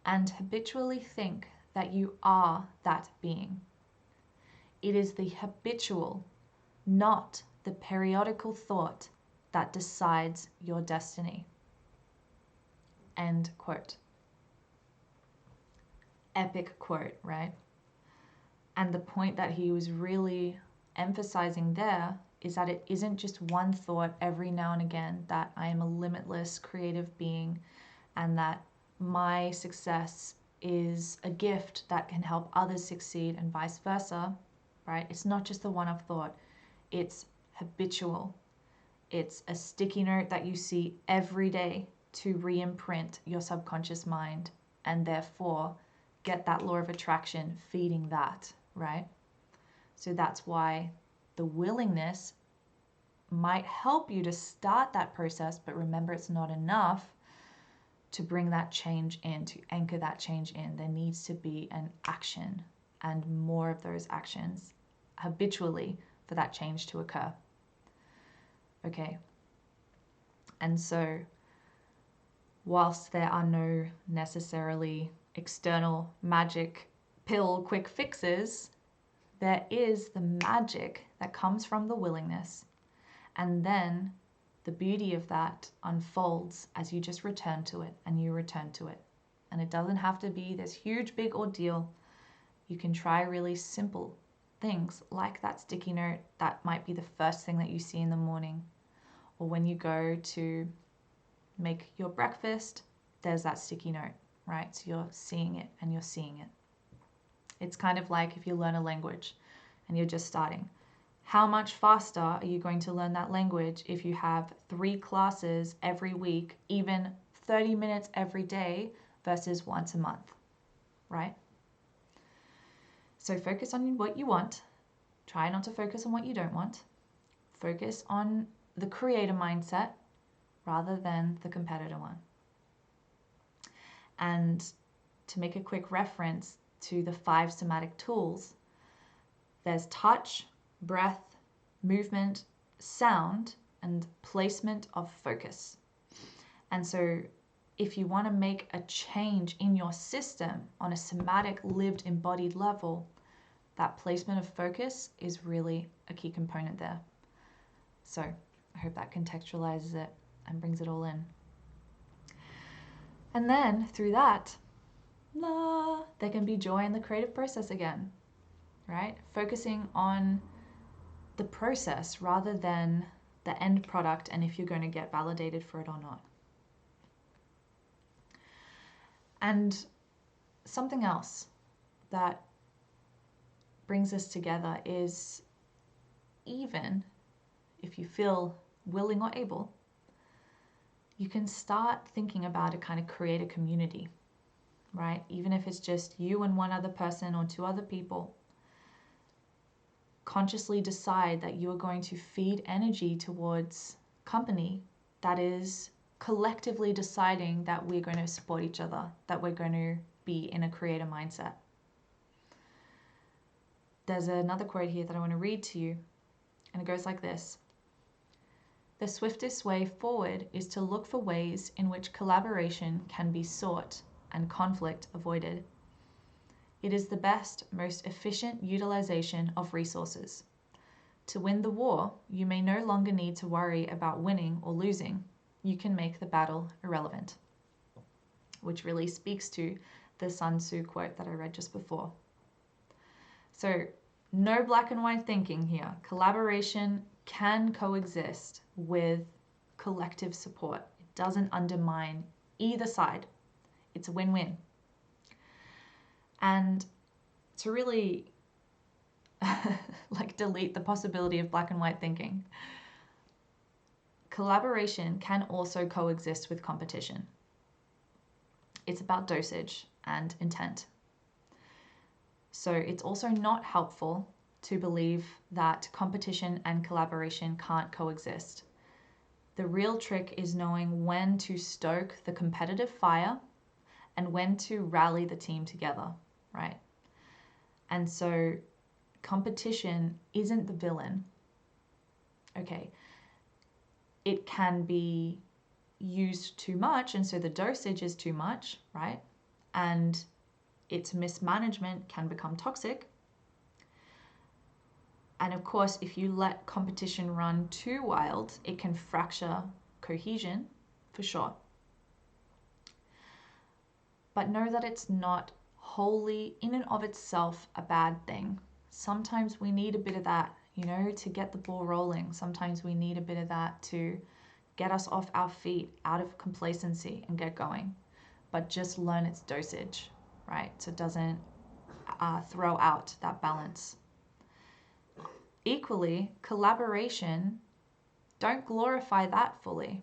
and habitually think that you are that being. It is the habitual, not the periodical thought that decides your destiny." End quote. Epic quote, right? And the point that he was really emphasizing there is that it isn't just one thought every now and again that I am a limitless creative being and that my success is a gift that can help others succeed and vice versa, right? It's not just the one-off thought. It's habitual. It's a sticky note that you see every day to re-imprint your subconscious mind and therefore get that law of attraction feeding that, right? So that's why the willingness might help you to start that process, but remember it's not enough to bring that change in, to anchor that change in. There needs to be an action and more of those actions habitually for that change to occur. Okay. And so, whilst there are no necessarily external magic pill quick fixes, there is the magic that comes from the willingness. And then the beauty of that unfolds as you just return to it and you return to it. And it doesn't have to be this huge, big ordeal. You can try really simple things like that sticky note that might be the first thing that you see in the morning. Or when you go to make your breakfast, there's that sticky note, right? So you're seeing it and you're seeing it. It's kind of like if you learn a language and you're just starting. How much faster are you going to learn that language if you have 3 classes every week, even 30 minutes every day versus once a month, right? So focus on what you want. Try not to focus on what you don't want. Focus on the creator mindset rather than the competitor one. And to make a quick reference to the 5 somatic tools, there's touch, breath, movement, sound, and placement of focus. And so if you want to make a change in your system on a somatic, lived, embodied level, that placement of focus is really a key component there. So I hope that contextualizes it and brings it all in. And then through that, there can be joy in the creative process again, right? Focusing on the process rather than the end product and if you're going to get validated for it or not. And something else that brings us together is, even if you feel willing or able, you can start thinking about it, kind of create a community, right? Even if it's just you and one other person or 2 other people, consciously decide that you are going to feed energy towards company that is collectively deciding that we're going to support each other, that we're going to be in a creator mindset. There's another quote here that I want to read to you, and it goes like this. The swiftest way forward is to look for ways in which collaboration can be sought and conflict avoided. It is the best, most efficient utilization of resources. To win the war, you may no longer need to worry about winning or losing. You can make the battle irrelevant, which really speaks to the Sun Tzu quote that I read just before. So no black and white thinking here. Collaboration can coexist with collective support. It doesn't undermine either side. It's a win-win. And to really delete the possibility of black and white thinking, collaboration can also coexist with competition. It's about dosage and intent. So it's also not helpful to believe that competition and collaboration can't coexist. The real trick is knowing when to stoke the competitive fire and when to rally the team together, right? And so competition isn't the villain. Okay, it can be used too much, and so the dosage is too much, right? And its mismanagement can become toxic. And of course, if you let competition run too wild, it can fracture cohesion, for sure. But know that it's not wholly, in and of itself, a bad thing. Sometimes we need a bit of that, to get the ball rolling. Sometimes we need a bit of that to get us off our feet, out of complacency, and get going. But just learn its dosage, right? So it doesn't throw out that balance. Equally, collaboration, don't glorify that fully,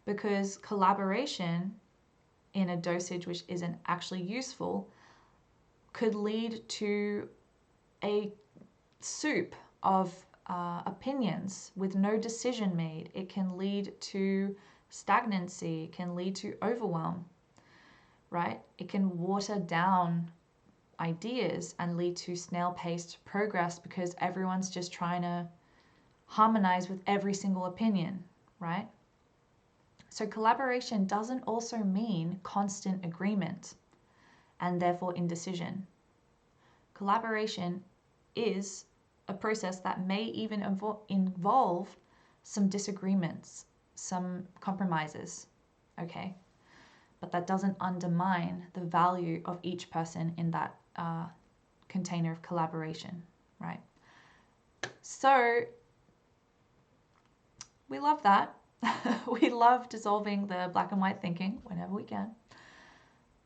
because collaboration in a dosage which isn't actually useful could lead to a soup of opinions with no decision made. It can lead to stagnancy, it can lead to overwhelm, right? It can water down ideas and lead to snail-paced progress because everyone's just trying to harmonize with every single opinion, right? So collaboration doesn't also mean constant agreement and therefore indecision. Collaboration is a process that may even involve some disagreements, some compromises, okay? But that doesn't undermine the value of each person in that container of collaboration, right? So we love that. We love dissolving the black and white thinking whenever we can.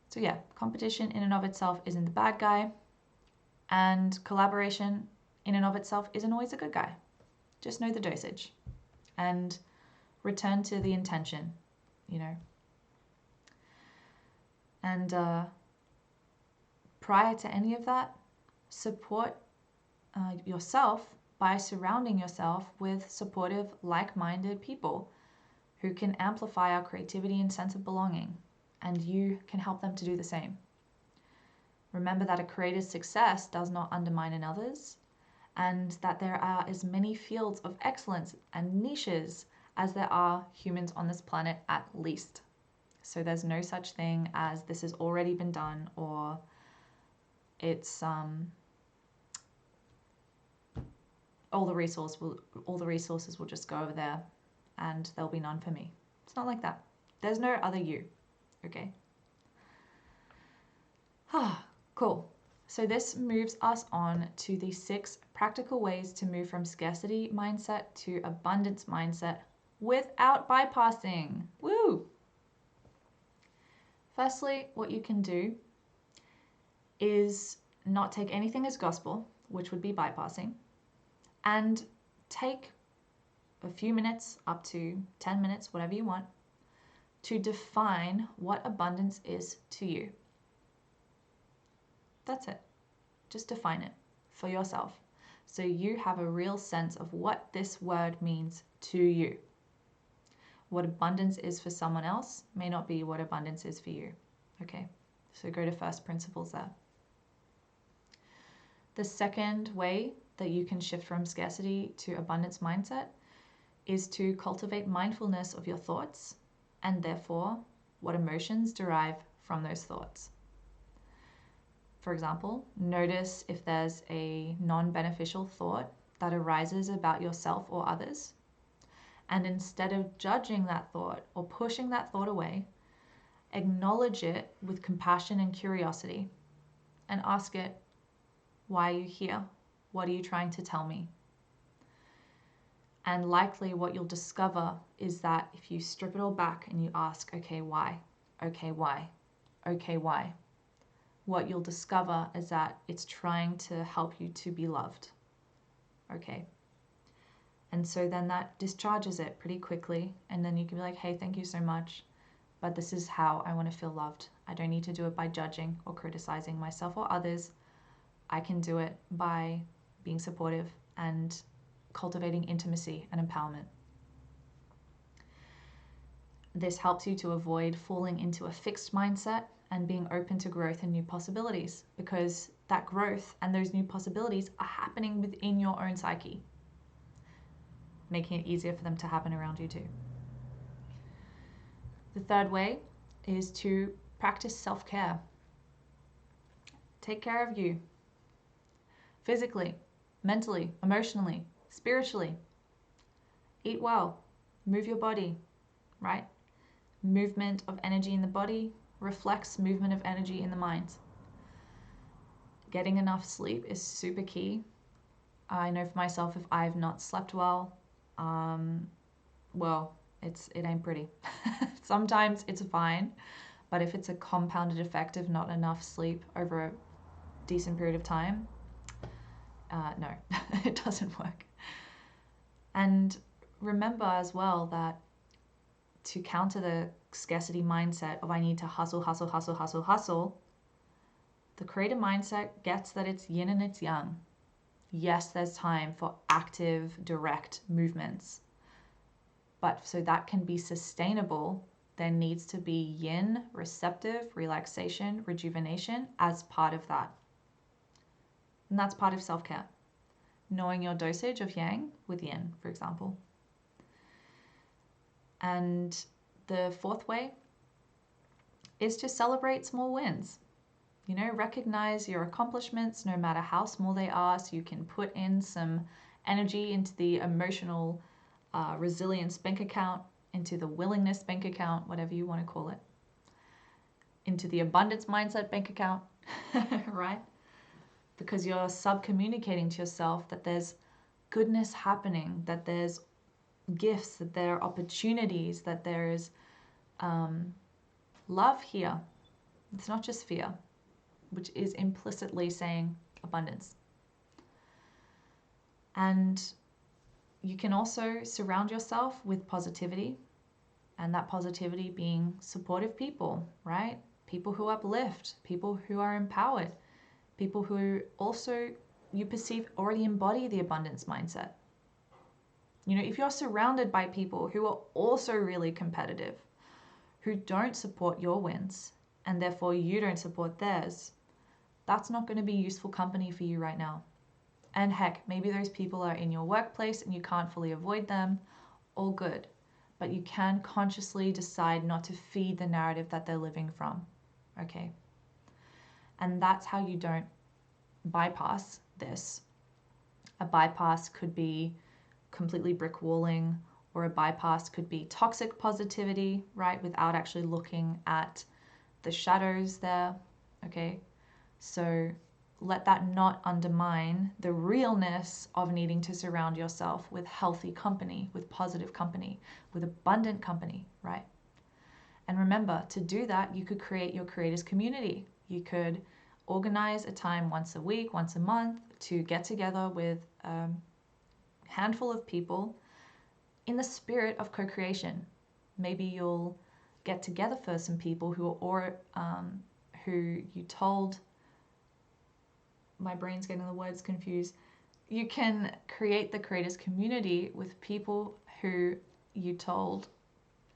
So yeah, competition in and of itself isn't the bad guy, and collaboration in and of itself isn't always a good guy. Just know the dosage and return to the intention, you know. And prior to any of that, support yourself by surrounding yourself with supportive, like-minded people who can amplify our creativity and sense of belonging, and you can help them to do the same. Remember that a creator's success does not undermine another's, and that there are as many fields of excellence and niches as there are humans on this planet at least. So there's no such thing as this has already been done, or it's all the resources will just go over there and there'll be none for me. It's not like that. There's no other you, okay? Cool. So this moves us on to the 6 practical ways to move from scarcity mindset to abundance mindset without bypassing. Woo! Firstly, what you can do is not take anything as gospel, which would be bypassing, and take a few minutes, up to 10 minutes, whatever you want, to define what abundance is to you. That's it. Just define it for yourself, so you have a real sense of what this word means to you. What abundance is for someone else may not be what abundance is for you. Okay, so go to first principles there. The second way that you can shift from scarcity to abundance mindset is to cultivate mindfulness of your thoughts, and therefore what emotions derive from those thoughts. For example, notice if there's a non-beneficial thought that arises about yourself or others, and instead of judging that thought or pushing that thought away, acknowledge it with compassion and curiosity and ask it, why are you here? What are you trying to tell me? And likely what you'll discover is that if you strip it all back and you ask, okay, why? Okay, why? Okay, why? What you'll discover is that it's trying to help you to be loved. Okay. And so then that discharges it pretty quickly. And then you can be like, hey, thank you so much, but this is how I want to feel loved. I don't need to do it by judging or criticizing myself or others. I can do it by being supportive and cultivating intimacy and empowerment. This helps you to avoid falling into a fixed mindset and being open to growth and new possibilities, because that growth and those new possibilities are happening within your own psyche, making it easier for them to happen around you too. The third way is to practice self-care. Take care of you physically, mentally, emotionally, spiritually. Eat well, move your body, right? Movement of energy in the body reflects movement of energy in the mind. Getting enough sleep is super key. I know for myself, if I've not slept well, well, it ain't pretty. Sometimes it's fine, but if it's a compounded effect of not enough sleep over a decent period of time, no, it doesn't work. And remember as well that to counter the scarcity mindset of I need to hustle, hustle, hustle, hustle, hustle, the creative mindset gets that it's yin and it's yang. Yes, there's time for active, direct movements. But so that can be sustainable, there needs to be yin, receptive, relaxation, rejuvenation as part of that. And that's part of self-care. Knowing your dosage of yang with yin, for example. And The fourth way is to celebrate small wins. You know, recognize your accomplishments no matter how small they are, so you can put in some energy into the emotional resilience bank account, into the willingness bank account, whatever you want to call it, into the abundance mindset bank account, right? Because you're sub-communicating to yourself that there's goodness happening, that there's gifts, that there are opportunities, that there is love here. It's not just fear, which is implicitly saying abundance. And you can also surround yourself with positivity, and that positivity being supportive people, right? People who uplift, people who are empowered, people who also you perceive already embody the abundance mindset. You know, if you're surrounded by people who are also really competitive, who don't support your wins, and therefore you don't support theirs, that's not going to be useful company for you right now. And heck, maybe those people are in your workplace and you can't fully avoid them. All good. But you can consciously decide not to feed the narrative that they're living from. Okay? And that's how you don't bypass this. A bypass could be completely brick walling, or a bypass could be toxic positivity, right? Without actually looking at the shadows there. Okay? So let that not undermine the realness of needing to surround yourself with healthy company, with positive company, with abundant company, right? And remember, to do that, you could create your creators community. You could organize a time once a week, once a month to get together with a handful of people in the spirit of co-creation. Maybe you'll get together for some people who you told, my brain's getting the words confused. You can create the creators community with people who you told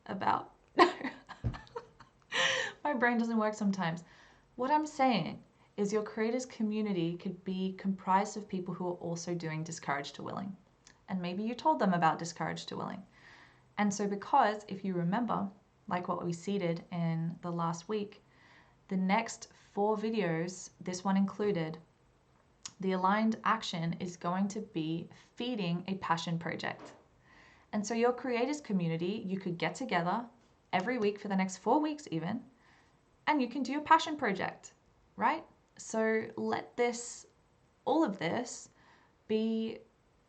about. My brain doesn't work sometimes. What I'm saying is your creators community could be comprised of people who are also doing Discouraged to Willing. And maybe you told them about Discouraged to Willing. And so because, if you remember, like what we seeded in the last week, the next 4 videos, this one included, the aligned action is going to be feeding a passion project. And so your creators community, you could get together every week for the next 4 weeks even, and you can do a passion project, right? So let this, all of this be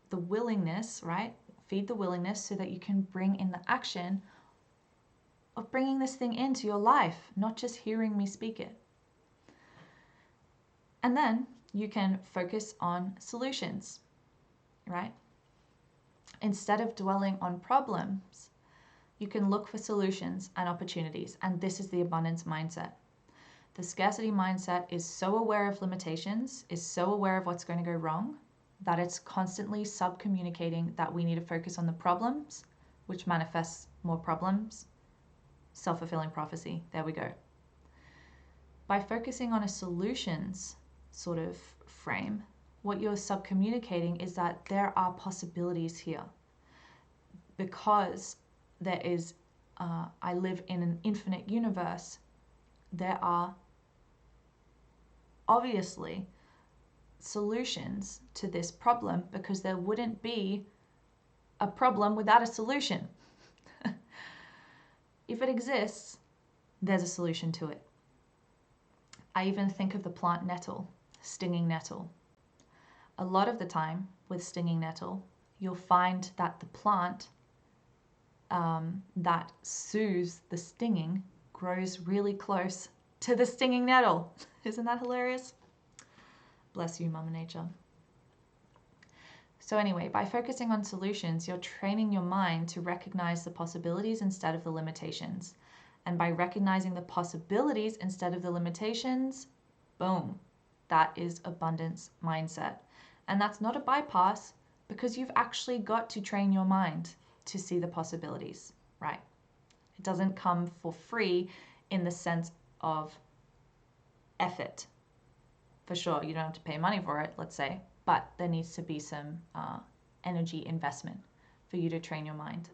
the willingness, right? Feed the willingness so that you can bring in the action of bringing this thing into your life, not just hearing me speak it. And then you can focus on solutions, right? Instead of dwelling on problems, you can look for solutions and opportunities. And this is the abundance mindset. The scarcity mindset is so aware of limitations, is so aware of what's going to go wrong, that it's constantly sub-communicating that we need to focus on the problems, which manifests more problems. Self-fulfilling prophecy. There we go. By focusing on a solutions sort of frame, what you're sub-communicating is that there are possibilities here. Because there is, I live in an infinite universe, there are obviously solutions to this problem, because there wouldn't be a problem without a solution. If it exists, there's a solution to it. I even think of the plant nettle, stinging nettle. A lot of the time with stinging nettle, you'll find that the plant that soothes the stinging grows really close to the stinging nettle. Isn't that hilarious? Bless you, Mama Nature. So anyway, by focusing on solutions, you're training your mind to recognize the possibilities instead of the limitations. And by recognizing the possibilities instead of the limitations, boom, that is abundance mindset. And that's not a bypass, because you've actually got to train your mind to see the possibilities, right? It doesn't come for free in the sense of effort. For sure, you don't have to pay money for it, let's say, but there needs to be some energy investment for you to train your mind.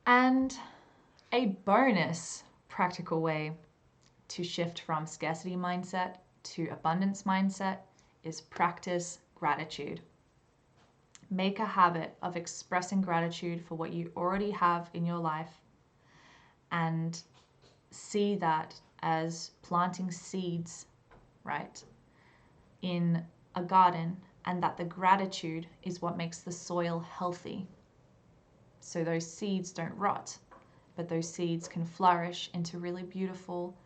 And a bonus practical way to shift from scarcity mindset to abundance mindset is practice gratitude. Make a habit of expressing gratitude for what you already have in your life and see that as planting seeds, right, in a garden, and that the gratitude is what makes the soil healthy. So those seeds don't rot, but those seeds can flourish into really beautiful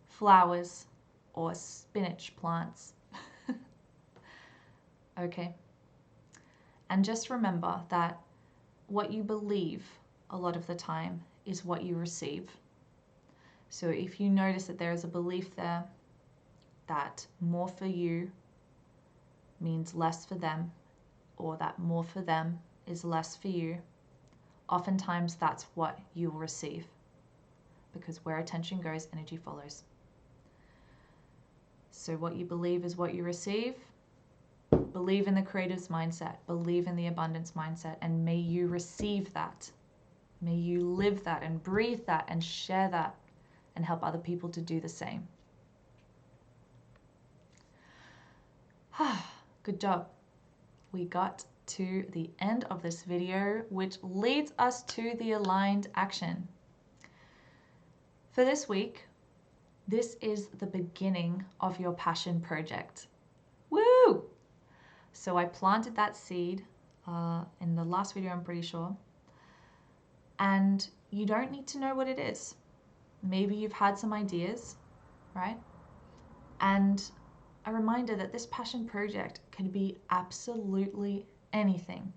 flowers or spinach plants. Okay. And just remember that what you believe a lot of the time is what you receive. So if you notice that there is a belief there that more for you means less for them, or that more for them is less for you, oftentimes that's what you will receive, because where attention goes, energy follows. So what you believe is what you receive. Believe in the creator's mindset, believe in the abundance mindset, and may you receive that. May you live that and breathe that and share that and help other people to do the same. Good job. We got to the end of this video, which leads us to the aligned action. For this week, this is the beginning of your passion project. Woo! So I planted that seed in the last video, I'm pretty sure. And you don't need to know what it is. Maybe you've had some ideas, right? And a reminder that this passion project can be absolutely anything.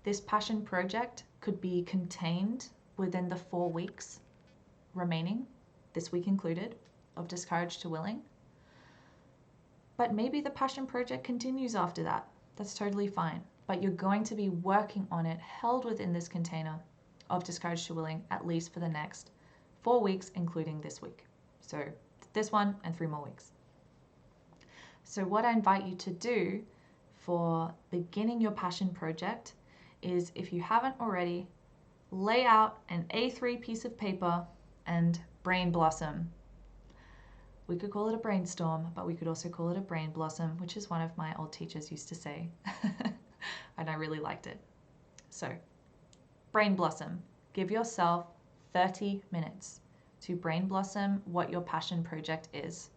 This passion project could be contained within the 4 weeks remaining, this week included, of Discouraged to Willing. But maybe the passion project continues after that. That's totally fine. But you're going to be working on it, held within this container of Discouraged to Willing, at least for the next 4 weeks, including this week. So this one and 3 more weeks. So what I invite you to do for beginning your passion project is, if you haven't already, lay out an A3 piece of paper and brain blossom. We could call it a brainstorm, but we could also call it a brain blossom, which is one of my old teachers used to say. And I really liked it. So, brain blossom. Give yourself 30 minutes to brain blossom what your passion project is.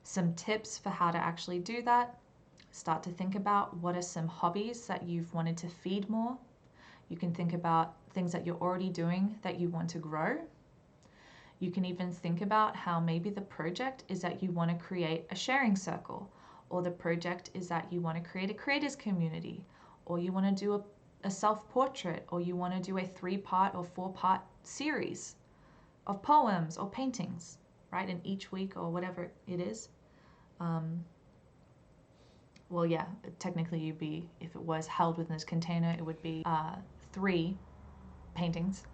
Some tips for how to actually do that. Start to think about what are some hobbies that you've wanted to feed more. You can think about things that you're already doing that you want to grow. You can even think about how maybe the project is that you want to create a sharing circle, or the project is that you want to create a creators community, or you want to do a self-portrait, or you want to do a 3-part or 4-part series of poems or paintings, right? In each week or whatever it is. Well, yeah, technically you'd be, if it was held within this container, it would be 3 paintings,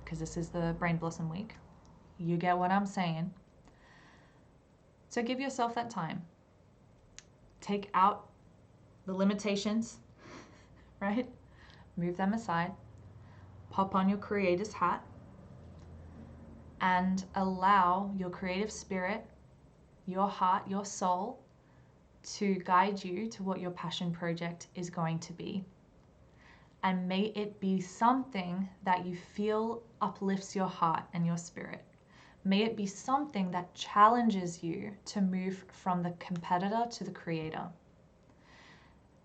because this is the Brain Blossom week. You get what I'm saying. So give yourself that time. Take out the limitations, right? Move them aside. Pop on your creator's hat and allow your creative spirit, your heart, your soul to guide you to what your passion project is going to be. And may it be something that you feel uplifts your heart and your spirit. May it be something that challenges you to move from the competitor to the creator.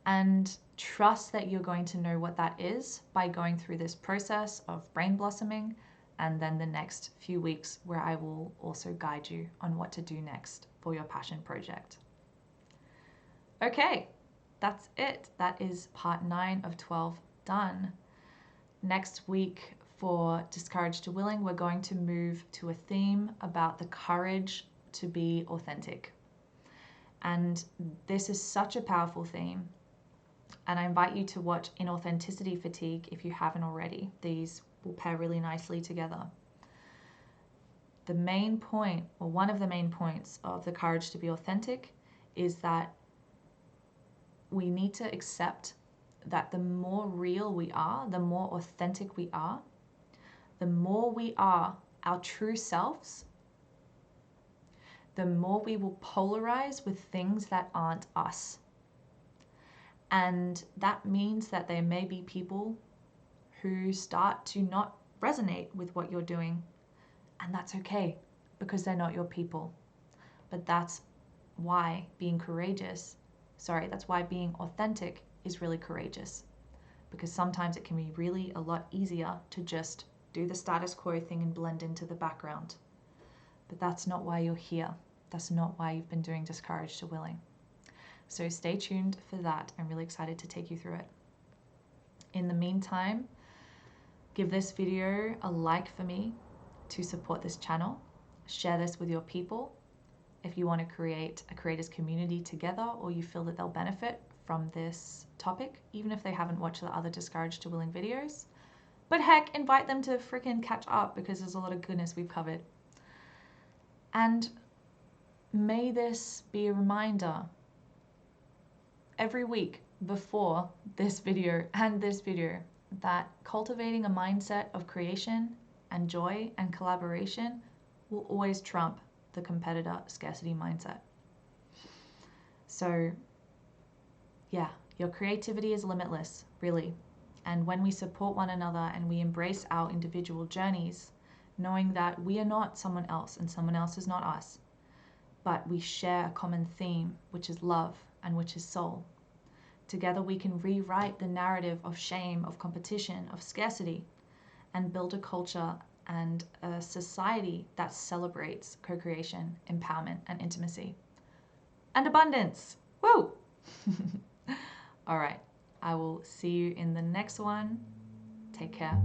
And trust that you're going to know what that is by going through this process of brain blossoming, and then the next few weeks where I will also guide you on what to do next for your passion project. Okay, that's it. That is part 9 of 12 done. Next week, for Discouraged to Willing, we're going to move to a theme about the courage to be authentic. And this is such a powerful theme. And I invite you to watch Inauthenticity Fatigue if you haven't already. These will pair really nicely together. The main point, or one of the main points of the courage to be authentic, is that we need to accept that the more real we are, the more authentic we are, the more we are our true selves, the more we will polarize with things that aren't us. And that means that there may be people who start to not resonate with what you're doing. And that's okay, because they're not your people. But that's why being that's why being authentic is really courageous. Because sometimes it can be really a lot easier to just do the status quo thing and blend into the background. But that's not why you're here. That's not why you've been doing Discouraged to Willing. So stay tuned for that. I'm really excited to take you through it. In the meantime, give this video a like for me to support this channel. Share this with your people if you want to create a creators community together, or you feel that they'll benefit from this topic, even if they haven't watched the other Discouraged to Willing videos. But heck, invite them to freaking catch up, because there's a lot of goodness we've covered. And may this be a reminder every week before this video and this video that cultivating a mindset of creation and joy and collaboration will always trump the competitor scarcity mindset. So yeah, your creativity is limitless, really. And when we support one another and we embrace our individual journeys, knowing that we are not someone else and someone else is not us, but we share a common theme, which is love and which is soul. Together we can rewrite the narrative of shame, of competition, of scarcity, and build a culture and a society that celebrates co-creation, empowerment, and intimacy. And abundance. Woo! All right, I will see you in the next one. Take care.